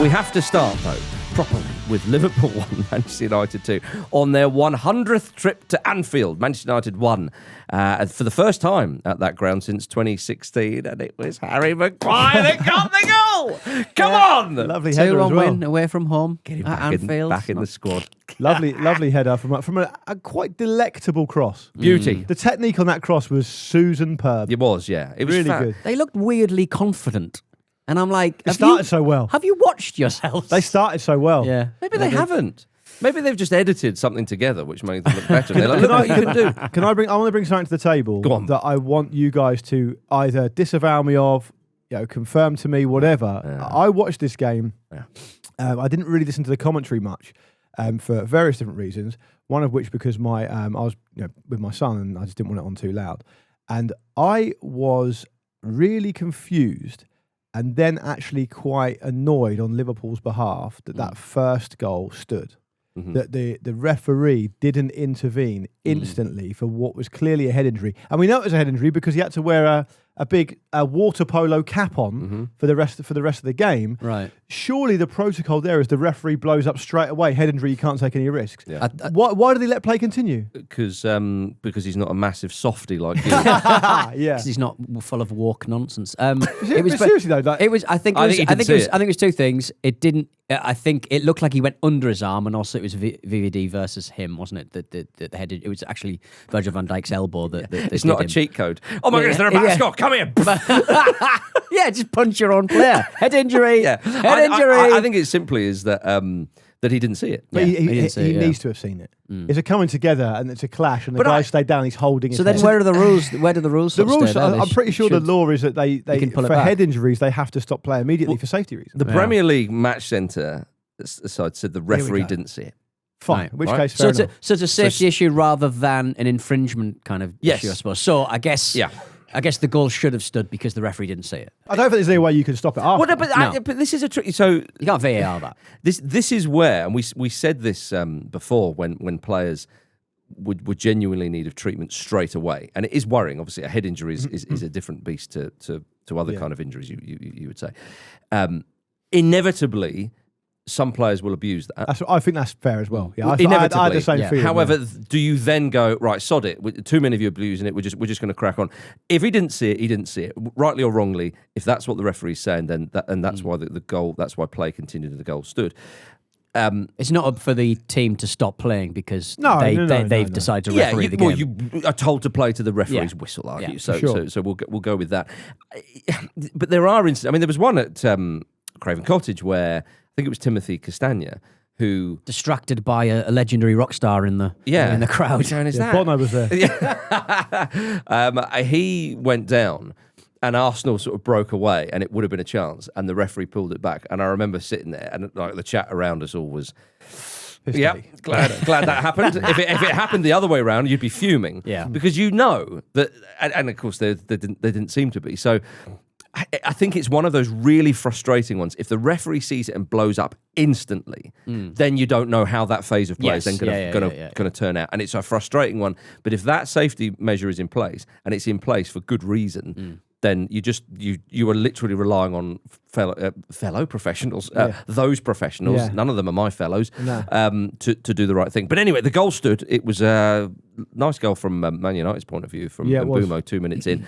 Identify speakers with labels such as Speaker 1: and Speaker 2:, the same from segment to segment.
Speaker 1: We have to start, though, properly with Liverpool 1, Manchester United 2. On their 100th trip to Anfield, Manchester United won for the first time at that ground since 2016, and it was Harry Maguire that got the goal! Come on!
Speaker 2: Lovely header
Speaker 3: 2-1
Speaker 2: as well.
Speaker 3: win away from home
Speaker 1: Get him
Speaker 3: at
Speaker 1: back
Speaker 3: Anfield.
Speaker 1: back in the squad.
Speaker 2: Lovely header from a quite delectable cross.
Speaker 1: Beauty.
Speaker 2: The technique on that cross was superb.
Speaker 1: It was, yeah. It was
Speaker 2: really good.
Speaker 3: They looked weirdly confident. And I'm like,
Speaker 2: It started so well.
Speaker 3: Have you watched yourselves?
Speaker 2: They started so well.
Speaker 3: Yeah.
Speaker 1: Maybe they haven't. Maybe they've just edited something together which made them look better. They're like, look what you can do.
Speaker 2: I want to bring something to the table
Speaker 1: Go on.
Speaker 2: that I want you guys to either disavow me of, confirm to me, whatever.
Speaker 1: Yeah.
Speaker 2: I watched this game.
Speaker 1: Yeah.
Speaker 2: I didn't really listen to the commentary much for various different reasons. One of which because I was with my son and I just didn't want it on too loud. And I was really confused and then actually quite annoyed on Liverpool's behalf that first goal stood.
Speaker 1: Mm-hmm.
Speaker 2: That the referee didn't intervene instantly for what was clearly a head injury. And we know it was a head injury because he had to wear a big water polo cap on for the rest of the game.
Speaker 3: Right.
Speaker 2: Surely the protocol there is the referee blows up straight away. Head injury, you can't take any risks.
Speaker 1: Yeah.
Speaker 2: Why do they let play continue?
Speaker 1: Because he's not a massive softy like you.
Speaker 2: Yeah.
Speaker 3: Because he's not full of walk nonsense.
Speaker 2: Seriously though,
Speaker 3: It was. I think
Speaker 1: I
Speaker 3: it
Speaker 1: think
Speaker 3: was two things. It didn't. I think it looked like he went under his arm, and also it was VVD versus him, wasn't it? That headed. It was actually Virgil van Dijk's elbow. That
Speaker 1: It's not a cheat code. Oh my goodness, they're about to score. Come here.
Speaker 3: Yeah, just punch your own player. Head injury.
Speaker 1: Yeah.
Speaker 3: Head injury.
Speaker 1: I think it simply is that that he didn't see it.
Speaker 2: But
Speaker 3: Yeah, he didn't see
Speaker 2: he
Speaker 3: it, yeah.
Speaker 2: needs to have seen it. It's a coming together and it's a clash, and the guy stayed down. He's holding.
Speaker 3: So
Speaker 2: his
Speaker 3: then,
Speaker 2: head.
Speaker 3: where are the rules? Where do the rules?
Speaker 2: The
Speaker 3: sort of
Speaker 2: rules,
Speaker 3: stay?
Speaker 2: I'm pretty sure the law is that they
Speaker 3: can pull it
Speaker 2: for
Speaker 3: back.
Speaker 2: head injuries they have to stop play immediately for safety reasons.
Speaker 1: The Premier League Match Centre side said the referee
Speaker 2: go.
Speaker 1: didn't see it.
Speaker 2: Fine,
Speaker 3: Right.
Speaker 2: in which
Speaker 1: Right.
Speaker 2: case fair
Speaker 3: So
Speaker 2: enough.
Speaker 3: it's a safety issue rather than an infringement kind of
Speaker 1: Yes.
Speaker 3: issue, I suppose. So I guess the goal should have stood because the referee didn't see it.
Speaker 2: I don't think there's any way you can stop it after.
Speaker 1: Well, no, but this is a tricky. So
Speaker 3: You can't VAR that.
Speaker 1: this is where, and we said this before when players would genuinely need of treatment straight away, and it is worrying. Obviously, a head injury is a different beast to other kind of injuries. You would say, inevitably, some players will abuse that.
Speaker 2: I think that's fair as well. Yeah,
Speaker 1: Inevitably.
Speaker 2: I had the same feeling.
Speaker 1: However, do you then go, right, sod it? Too many of you are abusing it. We're just going to crack on. If he didn't see it, he didn't see it. Rightly or wrongly, if that's what the referee's saying, then that's why the goal. That's why play continued and the goal stood.
Speaker 3: It's not up for the team to stop playing because
Speaker 2: they've
Speaker 3: they've decided to referee the game.
Speaker 1: Well, you are told to play to the referee's whistle, aren't
Speaker 3: Yeah,
Speaker 1: you? So,
Speaker 2: sure.
Speaker 1: so we'll go with that. But there are instances. I mean, there was one at Craven Cottage where I think it was Timothy Castagna who
Speaker 3: Distracted by a legendary rock star in the crowd.
Speaker 1: Which one is that?
Speaker 2: Bono was there.
Speaker 1: He went down and Arsenal sort of broke away and it would have been a chance and the referee pulled it back. And I remember sitting there and like the chat around us all was, yeah, glad that happened. If it happened the other way around, you'd be fuming.
Speaker 3: Yeah.
Speaker 1: Because you know that, and of course they didn't seem to be. So I think it's one of those really frustrating ones. If the referee sees it and blows up instantly, then you don't know how that phase of play is then going to turn out, and it's a frustrating one. But if that safety measure is in place and it's in place for good reason, then you are literally relying on fellow professionals, those professionals.
Speaker 2: Yeah.
Speaker 1: None of them are my fellows,
Speaker 2: No.
Speaker 1: to do the right thing. But anyway, the goal stood. It was a nice goal from Man United's point of view from Mbumo 2 minutes in.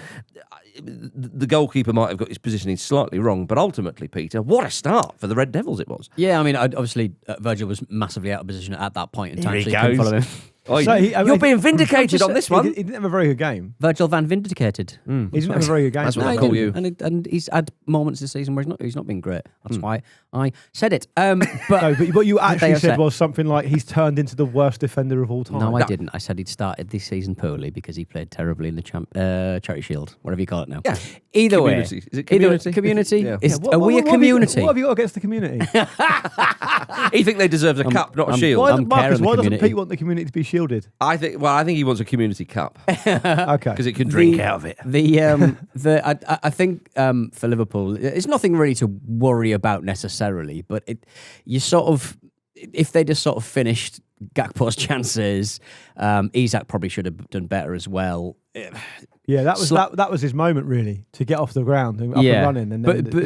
Speaker 1: The goalkeeper might have got his positioning slightly wrong, but ultimately, Peter, what a start for the Red Devils it was.
Speaker 3: Yeah, I mean, obviously, Virgil was massively out of position at that point in time.
Speaker 1: Here he
Speaker 3: so you couldn't
Speaker 1: goes.
Speaker 3: follow him.
Speaker 1: You're being vindicated on this one.
Speaker 2: He didn't have a very good game.
Speaker 3: Virgil van Vindicated.
Speaker 2: He didn't have a very good game.
Speaker 1: That's what I
Speaker 3: he
Speaker 1: call
Speaker 3: didn't.
Speaker 1: you.
Speaker 3: And he's had moments this season where he's not been great. That's why I said it. But
Speaker 2: No, but what you actually
Speaker 3: are
Speaker 2: said
Speaker 3: set.
Speaker 2: was something like he's turned into the worst defender of all time.
Speaker 3: No, I didn't. I said he'd started this season poorly because he played terribly in the Charity Shield, whatever you call it now.
Speaker 1: Yeah.
Speaker 3: Either
Speaker 1: Community.
Speaker 3: way.
Speaker 1: Is it community?
Speaker 3: Community?
Speaker 1: Yeah.
Speaker 3: Are we a community?
Speaker 2: What have you got against the community?
Speaker 1: You think they deserve a cup, not a shield?
Speaker 2: Why,
Speaker 3: I'm
Speaker 2: Marcus,
Speaker 3: caring the
Speaker 2: why doesn't
Speaker 3: community.
Speaker 2: Pete want the community to be shielded?
Speaker 1: I think he wants a community cup
Speaker 2: Okay.
Speaker 1: because it can drink out of it.
Speaker 3: I think for Liverpool, it's nothing really to worry about necessarily, but if they just sort of finished Gakpo's chances, Isak probably should have done better as well.
Speaker 2: Yeah, that was his moment really to get off the ground and up and running. And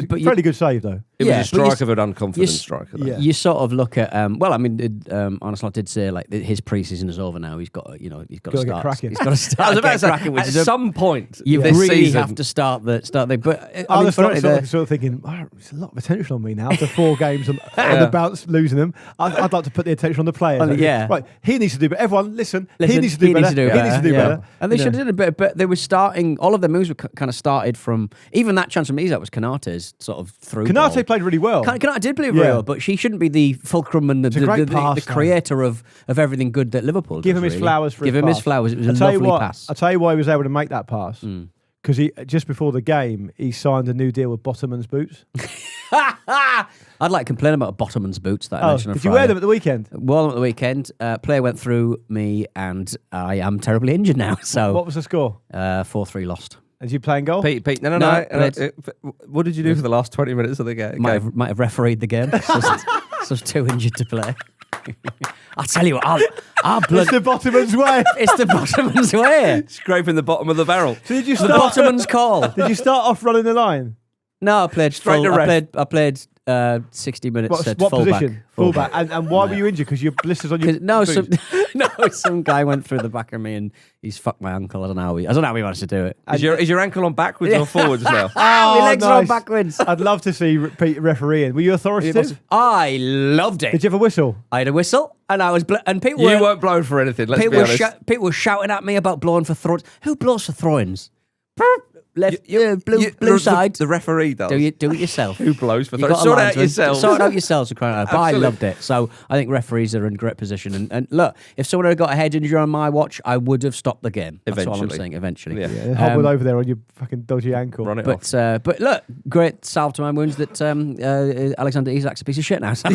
Speaker 3: but
Speaker 2: fairly good save though.
Speaker 1: It was a strike of an unconfident striker.
Speaker 2: Yeah.
Speaker 3: You sort of look at Arne Slot did say like his pre-season is over now. He's got to
Speaker 2: Gotta
Speaker 3: start.
Speaker 2: get cracking.
Speaker 3: He's got to start.
Speaker 1: I was about to say,
Speaker 3: cracking, which
Speaker 1: at
Speaker 3: is
Speaker 1: some point,
Speaker 3: you
Speaker 1: this
Speaker 3: really
Speaker 1: season,
Speaker 3: have to start the thing. But
Speaker 2: I was sort of thinking, oh, it's a lot of attention on me now after 4 games on the bounce, losing them. I'd like to put the attention on the players.
Speaker 3: Yeah.
Speaker 2: Right, he needs to do better. Everyone, listen, he needs to do better. He needs to do better.
Speaker 3: And they should have did a bit, but they were starting, all of their moves were kind of started from, even that chance from Isak was Kanate's sort of through ball.
Speaker 2: Kanate played really well.
Speaker 3: Kanate did play very well, but she shouldn't be the fulcrum and the creator of everything good that Liverpool
Speaker 2: Give
Speaker 3: does,
Speaker 2: him his
Speaker 3: really.
Speaker 2: flowers for
Speaker 3: Give
Speaker 2: his
Speaker 3: him his
Speaker 2: pass.
Speaker 3: flowers. It was a lovely pass.
Speaker 2: I'll tell you why he was able to make that pass. Because he just before the game, he signed a new deal with Bottomans boots.
Speaker 3: I'd like to complain about Bottomans boots that I mentioned on
Speaker 2: did
Speaker 3: Friday.
Speaker 2: you wear them at the weekend?
Speaker 3: Wore them at the weekend. Player went through me and I am terribly injured now. So
Speaker 2: What was the score?
Speaker 3: 4-3 lost.
Speaker 2: And did you play in goal?
Speaker 1: Pete,
Speaker 3: No,
Speaker 1: what did you do for the last 20 minutes of the game?
Speaker 3: Might have refereed the game. So I was too injured to play. I'll tell you what, I'll
Speaker 2: It's the Bottomans way.
Speaker 3: It's the Bottomans way.
Speaker 1: Scraping the bottom of the barrel.
Speaker 2: So did you
Speaker 3: The
Speaker 2: start?
Speaker 3: Bottomans call.
Speaker 2: Did you start off running the line?
Speaker 3: No, I played
Speaker 1: Straight to ref.
Speaker 3: I played 60 minutes at
Speaker 2: What
Speaker 3: fullback.
Speaker 2: position? Fullback. And why were you injured? Because you had blisters on your
Speaker 3: No,
Speaker 2: boots?
Speaker 3: some guy went through the back of me and he's fucked my ankle. I don't know how he managed to do it.
Speaker 1: Is your ankle on backwards or forwards now?
Speaker 3: My legs are on
Speaker 2: nice.
Speaker 3: backwards.
Speaker 2: I'd love to see Pete refereeing. Were you authoritative?
Speaker 3: I loved it.
Speaker 2: Did you have a whistle?
Speaker 3: I had a whistle and I was and people
Speaker 1: You
Speaker 3: were
Speaker 1: weren't blown for anything, let's be
Speaker 3: people
Speaker 1: honest.
Speaker 3: people were shouting at me about blowing for throws. Who blows for throw-ins? Left, blue side.
Speaker 1: The referee does.
Speaker 3: Do it yourself.
Speaker 1: Who blows for
Speaker 3: You've
Speaker 1: throws?
Speaker 3: got a
Speaker 1: Sort it out
Speaker 3: linesman.
Speaker 1: yourself.
Speaker 3: Sort it out yourselves for crying out loud. But I
Speaker 1: Absolutely.
Speaker 3: loved it. So I think referees are in great position. And look, if someone had got a head injury on my watch, I would have stopped the game. That's all I'm
Speaker 1: Eventually.
Speaker 3: saying. Eventually.
Speaker 1: Yeah.
Speaker 2: Yeah, hobbled over there on your fucking dodgy ankle.
Speaker 1: Run it off.
Speaker 3: But look, great salve to my wounds that Alexander Isak's a piece of shit now. So.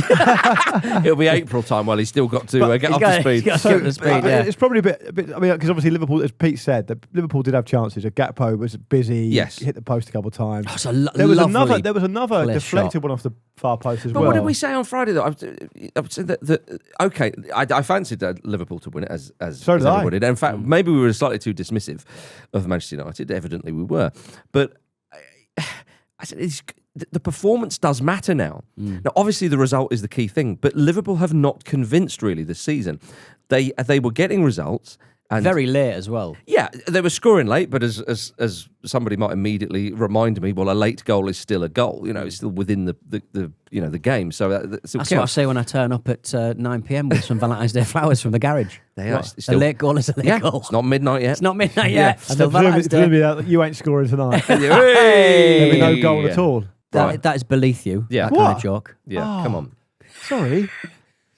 Speaker 1: It'll be April time while he's still got to get
Speaker 3: he's
Speaker 1: up
Speaker 3: got-
Speaker 1: to speed.
Speaker 3: he's got-
Speaker 2: So,
Speaker 3: Get the speed, yeah.
Speaker 2: It's probably a bit. I mean, because obviously Liverpool, as Pete said, that Liverpool did have chances. Gakpo was busy.
Speaker 1: Yes.
Speaker 2: Hit the post a couple of times.
Speaker 3: Oh, it's a
Speaker 2: There was
Speaker 3: lovely
Speaker 2: another
Speaker 3: clear
Speaker 2: deflected
Speaker 3: shot.
Speaker 2: one off the far post as
Speaker 1: But
Speaker 2: well.
Speaker 1: what did we say on Friday though? I would say that okay, I fancied Liverpool to win it as
Speaker 2: So did I.
Speaker 1: everybody did. In fact, maybe we were slightly too dismissive of Manchester United. Evidently, we were. But I said the performance does matter now. Now, obviously, the result is the key thing. But Liverpool have not convinced really this season. They were getting results. And
Speaker 3: very late as well.
Speaker 1: yeah, they were scoring late, but as somebody might immediately remind me, well, a late goal is still a goal. You know, it's still within the game. So that still
Speaker 3: That's what I
Speaker 1: counts.
Speaker 3: say when I turn up at 9 p.m. with some Valentine's Day flowers from the garage.
Speaker 1: They are
Speaker 3: What?
Speaker 1: still-
Speaker 3: A late goal is a late
Speaker 1: Yeah,
Speaker 3: goal.
Speaker 1: it's not midnight yet.
Speaker 3: It's not midnight
Speaker 1: Yeah.
Speaker 3: yet.
Speaker 2: And
Speaker 3: Still
Speaker 2: then
Speaker 3: Valentine's Day.
Speaker 2: presumably you ain't scoring tonight. There'll
Speaker 1: There'll
Speaker 2: be no goal at all.
Speaker 3: That is beneath you.
Speaker 1: Yeah.
Speaker 3: That kind
Speaker 2: What?
Speaker 3: of joke.
Speaker 1: Yeah, come on.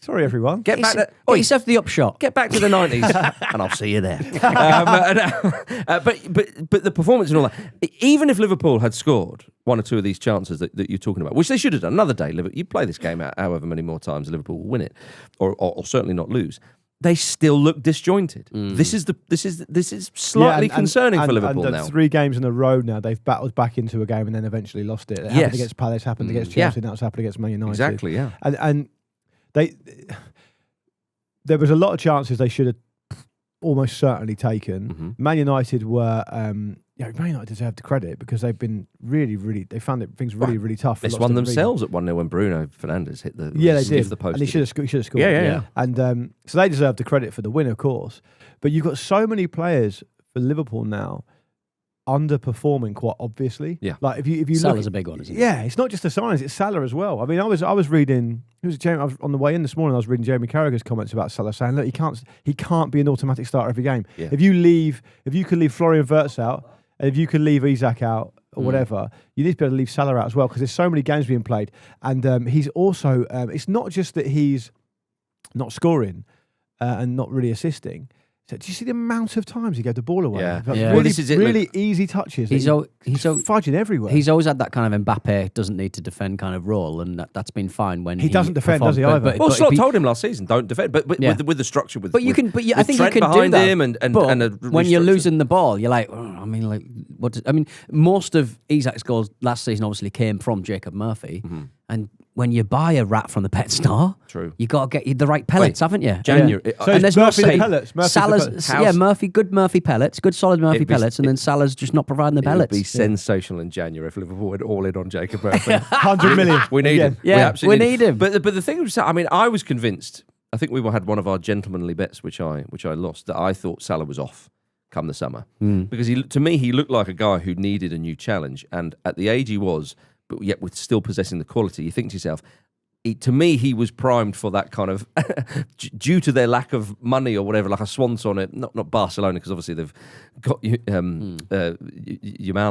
Speaker 2: Sorry, everyone.
Speaker 1: Get back.
Speaker 3: Get yourself to the upshot.
Speaker 1: Get back to the 90s, and I'll see you there. But the performance and all that. Even if Liverpool had scored one or two of these chances that you're talking about, which they should have done another day, you play this game out however many more times, Liverpool will win it, or certainly not lose. They still look disjointed. This is slightly concerning for Liverpool
Speaker 2: and
Speaker 1: now.
Speaker 2: 3 games in a row now, they've battled back into a game and then eventually lost it. It happened
Speaker 1: Yes.
Speaker 2: against Palace, happened against
Speaker 1: Yeah.
Speaker 2: Chelsea, now it's happened against Man United.
Speaker 1: Exactly, yeah.
Speaker 2: And there was a lot of chances they should have almost certainly taken. Man United were, Man United deserved the credit because they've been really, they found things really tough. for
Speaker 1: They
Speaker 2: lots
Speaker 1: won
Speaker 2: of different
Speaker 1: themselves at 1-0 when Bruno Fernandes hit the
Speaker 2: they did.
Speaker 1: the post.
Speaker 2: And he should have scored.
Speaker 1: Yeah.
Speaker 2: And so they deserve the credit for the win, of course. But you've got so many players for Liverpool now underperforming, quite obviously.
Speaker 1: Yeah.
Speaker 2: Like if you
Speaker 3: Salah's
Speaker 2: look,
Speaker 3: a big one, isn't it?
Speaker 2: yeah, it's not just the signings; it's Salah as well. I mean, I was reading. I was on the way in this morning. I was reading Jamie Carragher's comments about Salah, saying, "Look, he can't be an automatic starter every game.
Speaker 1: Yeah.
Speaker 2: If you could leave Florian Wirtz out, and if you could leave Isak out." Or whatever, you need to be able to leave Salah out as well because there's so many games being played, and he's also. It's not just that he's not scoring and not really assisting. So, do you see the amount of times he gave the ball away?
Speaker 1: Yeah.
Speaker 2: Like,
Speaker 3: Yeah.
Speaker 2: Really,
Speaker 3: Well,
Speaker 1: this is it,
Speaker 2: really easy touches.
Speaker 3: He's
Speaker 2: fudging everywhere.
Speaker 3: He's always had that kind of Mbappe doesn't need to defend kind of role, and that's been fine when
Speaker 2: He doesn't defend, does he,
Speaker 3: performs.
Speaker 2: either?
Speaker 1: Well,
Speaker 3: but
Speaker 1: Slot
Speaker 3: if he-
Speaker 1: told him last season, don't defend. But
Speaker 3: Yeah.
Speaker 1: with the structure, with
Speaker 3: But you
Speaker 1: with-
Speaker 3: can. But I
Speaker 1: with
Speaker 3: think you
Speaker 1: Trent
Speaker 3: can do
Speaker 1: behind
Speaker 3: that.
Speaker 1: him and
Speaker 3: but
Speaker 1: a
Speaker 3: when you're
Speaker 1: restructure.
Speaker 3: losing the ball, you're like, most of Isak's goals last season obviously came from Jacob Murphy, and when you buy a rat from the pet store,
Speaker 1: True.
Speaker 3: you got to get the right pellets, haven't you?
Speaker 1: January.
Speaker 2: So
Speaker 3: And there's
Speaker 2: it's
Speaker 3: no
Speaker 2: Murphy
Speaker 3: say.
Speaker 2: pellets. Murphy's the
Speaker 3: Salah's,
Speaker 2: pellets.
Speaker 3: good Murphy pellets, good solid Murphy
Speaker 1: It'd be-
Speaker 3: pellets, and then Salah's just not providing the
Speaker 1: It would
Speaker 3: pellets.
Speaker 1: be sensational in January if Liverpool went all in on Jacob Murphy.
Speaker 2: 100 million.
Speaker 1: We need
Speaker 2: Again.
Speaker 1: him.
Speaker 3: Yeah,
Speaker 1: absolutely
Speaker 3: we need him.
Speaker 1: But the thing was, I mean, I was convinced. I think we had one of our gentlemanly bets, which I lost. That I thought Salah was off come the summer because to me he looked like a guy who needed a new challenge, and at the age he was, but yet with still possessing the quality, you think to yourself. To me, he was primed for that kind of, due to their lack of money or whatever, like a swan song. Not Barcelona, because obviously they've got Yamal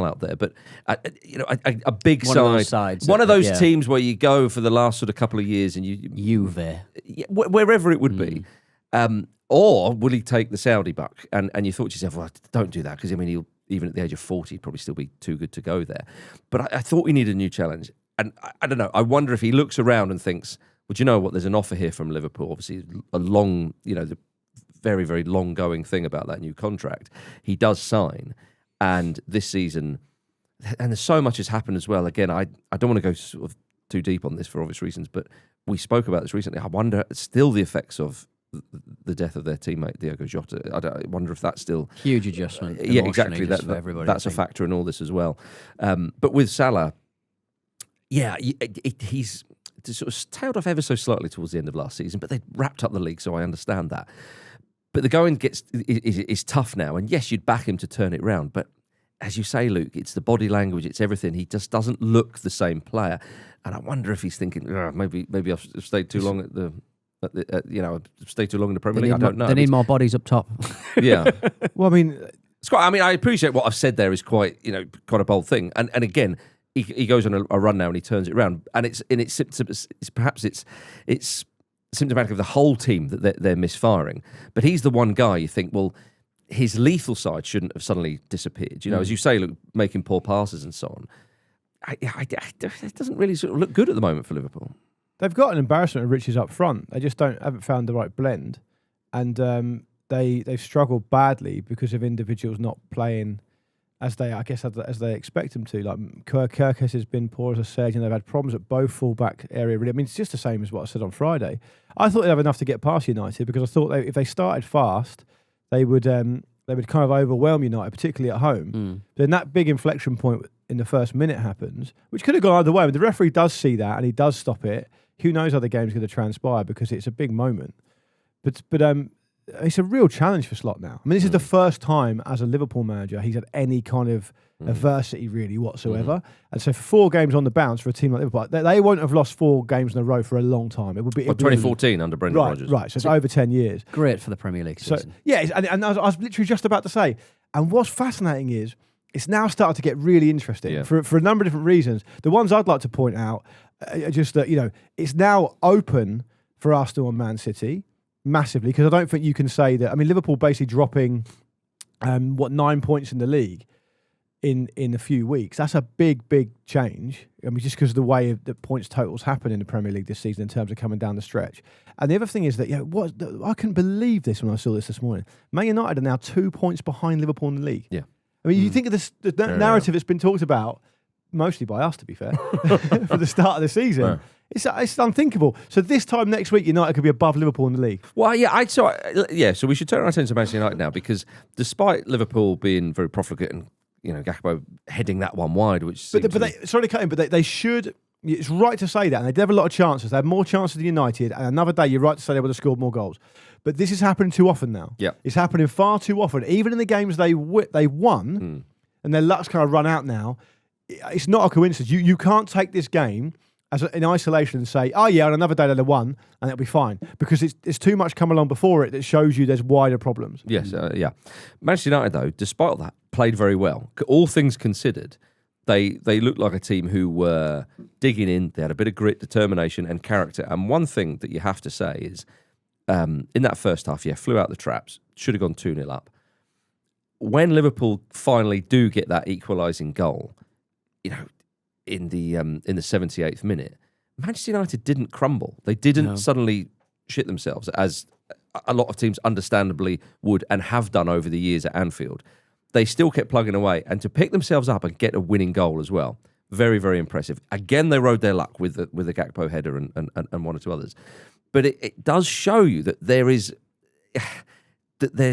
Speaker 1: out there, but a big
Speaker 3: One
Speaker 1: side,
Speaker 3: of those sides,
Speaker 1: one of those
Speaker 3: yeah.
Speaker 1: teams where you go for the last sort of couple of years and
Speaker 3: Juve.
Speaker 1: wherever it would be, or will he take the Saudi buck? And you thought to yourself, well, don't do that because I mean he'll even at the age of 40 probably still be too good to go there. But I thought he needed a new challenge. And I don't know. I wonder if he looks around and thinks, "Well, do you know what? There's an offer here from Liverpool. Obviously, a long, the very, very long going thing about that new contract. He does sign, and this season, and there's so much has happened as well. Again, I don't want to go sort of too deep on this for obvious reasons, but we spoke about this recently. I wonder still the effects of the death of their teammate Diogo Jota. I wonder if that's still
Speaker 3: Huge adjustment.
Speaker 1: Yeah, exactly.
Speaker 3: Just for everybody,
Speaker 1: That's a factor in all this as well. But with Salah. Yeah, he's sort of tailed off ever so slightly towards the end of last season, but they wrapped up the league, so I understand that. But the going is tough now, and yes, you'd back him to turn it round, but as you say, Luke, it's the body language, it's everything. He just doesn't look the same player, and I wonder if he's thinking, maybe I've stayed too long stayed too long in the Premier League. I don't know.
Speaker 3: They need more bodies up top.
Speaker 1: Yeah.
Speaker 2: Well, I mean,
Speaker 1: It's quite. I mean, I appreciate what I've said there is quite, quite a bold thing, and again. He goes on a run now and he turns it around, and it's symptomatic of the whole team that they're misfiring. But he's the one guy you think, well, his lethal side shouldn't have suddenly disappeared. As you say, look, making poor passes and so on. It doesn't really sort of look good at the moment for Liverpool.
Speaker 2: they've got an embarrassment of riches up front. They just haven't found the right blend, and they've struggled badly because of individuals not playing as they expect them to. Like Kirkes has been poor, as I said. They've had problems at both full-back area. Really, I mean, it's just the same as what I said on Friday. I thought they'd have enough to get past United because I thought if they started fast, they would kind of overwhelm United, particularly at home. Then that big inflection point in the first minute happens, which could have gone either way. But the referee does see that and he does stop it. Who knows how the game's going to transpire because it's a big moment. But it's a real challenge for Slot now. I mean, this is the first time as a Liverpool manager he's had any kind of adversity really whatsoever. And so for 4 games on the bounce for a team like Liverpool, they won't have lost 4 games in a row for a long time. It would be
Speaker 1: 2014 under Brendan Rodgers.
Speaker 2: Right, so it's over 10 years.
Speaker 3: Great for the Premier League season.
Speaker 2: So, yeah, and I was literally just about to say, and what's fascinating is it's now started to get really interesting for a number of different reasons. The ones I'd like to point out are just that, it's now open for Arsenal and Man City massively, because I don't think you can say that. I mean, Liverpool basically dropping 9 points in the league in a few weeks. That's a big change. I mean, just because of the way the points totals happen in the Premier League this season in terms of coming down the stretch. And the other thing is that I couldn't believe this when I saw this morning. Man United are now 2 points behind Liverpool in the league.
Speaker 1: Yeah.
Speaker 2: I mean, you think of the narrative that's been talked about, mostly by us, to be fair, for the start of the season.
Speaker 1: Right.
Speaker 2: It's unthinkable. So this time next week, United could be above Liverpool in the league.
Speaker 1: Well, so we should turn our attention to Manchester United now, because despite Liverpool being very profligate and Gakpo heading that one wide, which
Speaker 2: sorry to cut in, but they should. It's right to say that, and they did have a lot of chances. They had more chances than United, and another day, you're right to say they would have scored more goals. But this is happening too often now.
Speaker 1: Yeah,
Speaker 2: it's happening far too often. Even in the games they won, and their luck's kind of run out now. It's not a coincidence. You can't take this game in isolation and say, oh yeah, on another day they'll won and it'll be fine, because it's too much come along before it that shows you there's wider problems.
Speaker 1: Yes, Manchester United, though, despite all that, played very well. All things considered, they looked like a team who were digging in. They had a bit of grit, determination and character. And one thing that you have to say is, in that first half, flew out the traps, should have gone 2-0 up. When Liverpool finally do get that equalising goal, in the 78th minute, Manchester United didn't crumble. They didn't suddenly shit themselves, as a lot of teams understandably would and have done over the years at Anfield. They still kept plugging away, and to pick themselves up and get a winning goal as well. Very, very impressive. Again, they rode their luck with the Gakpo header and one or two others. But it does show you that there's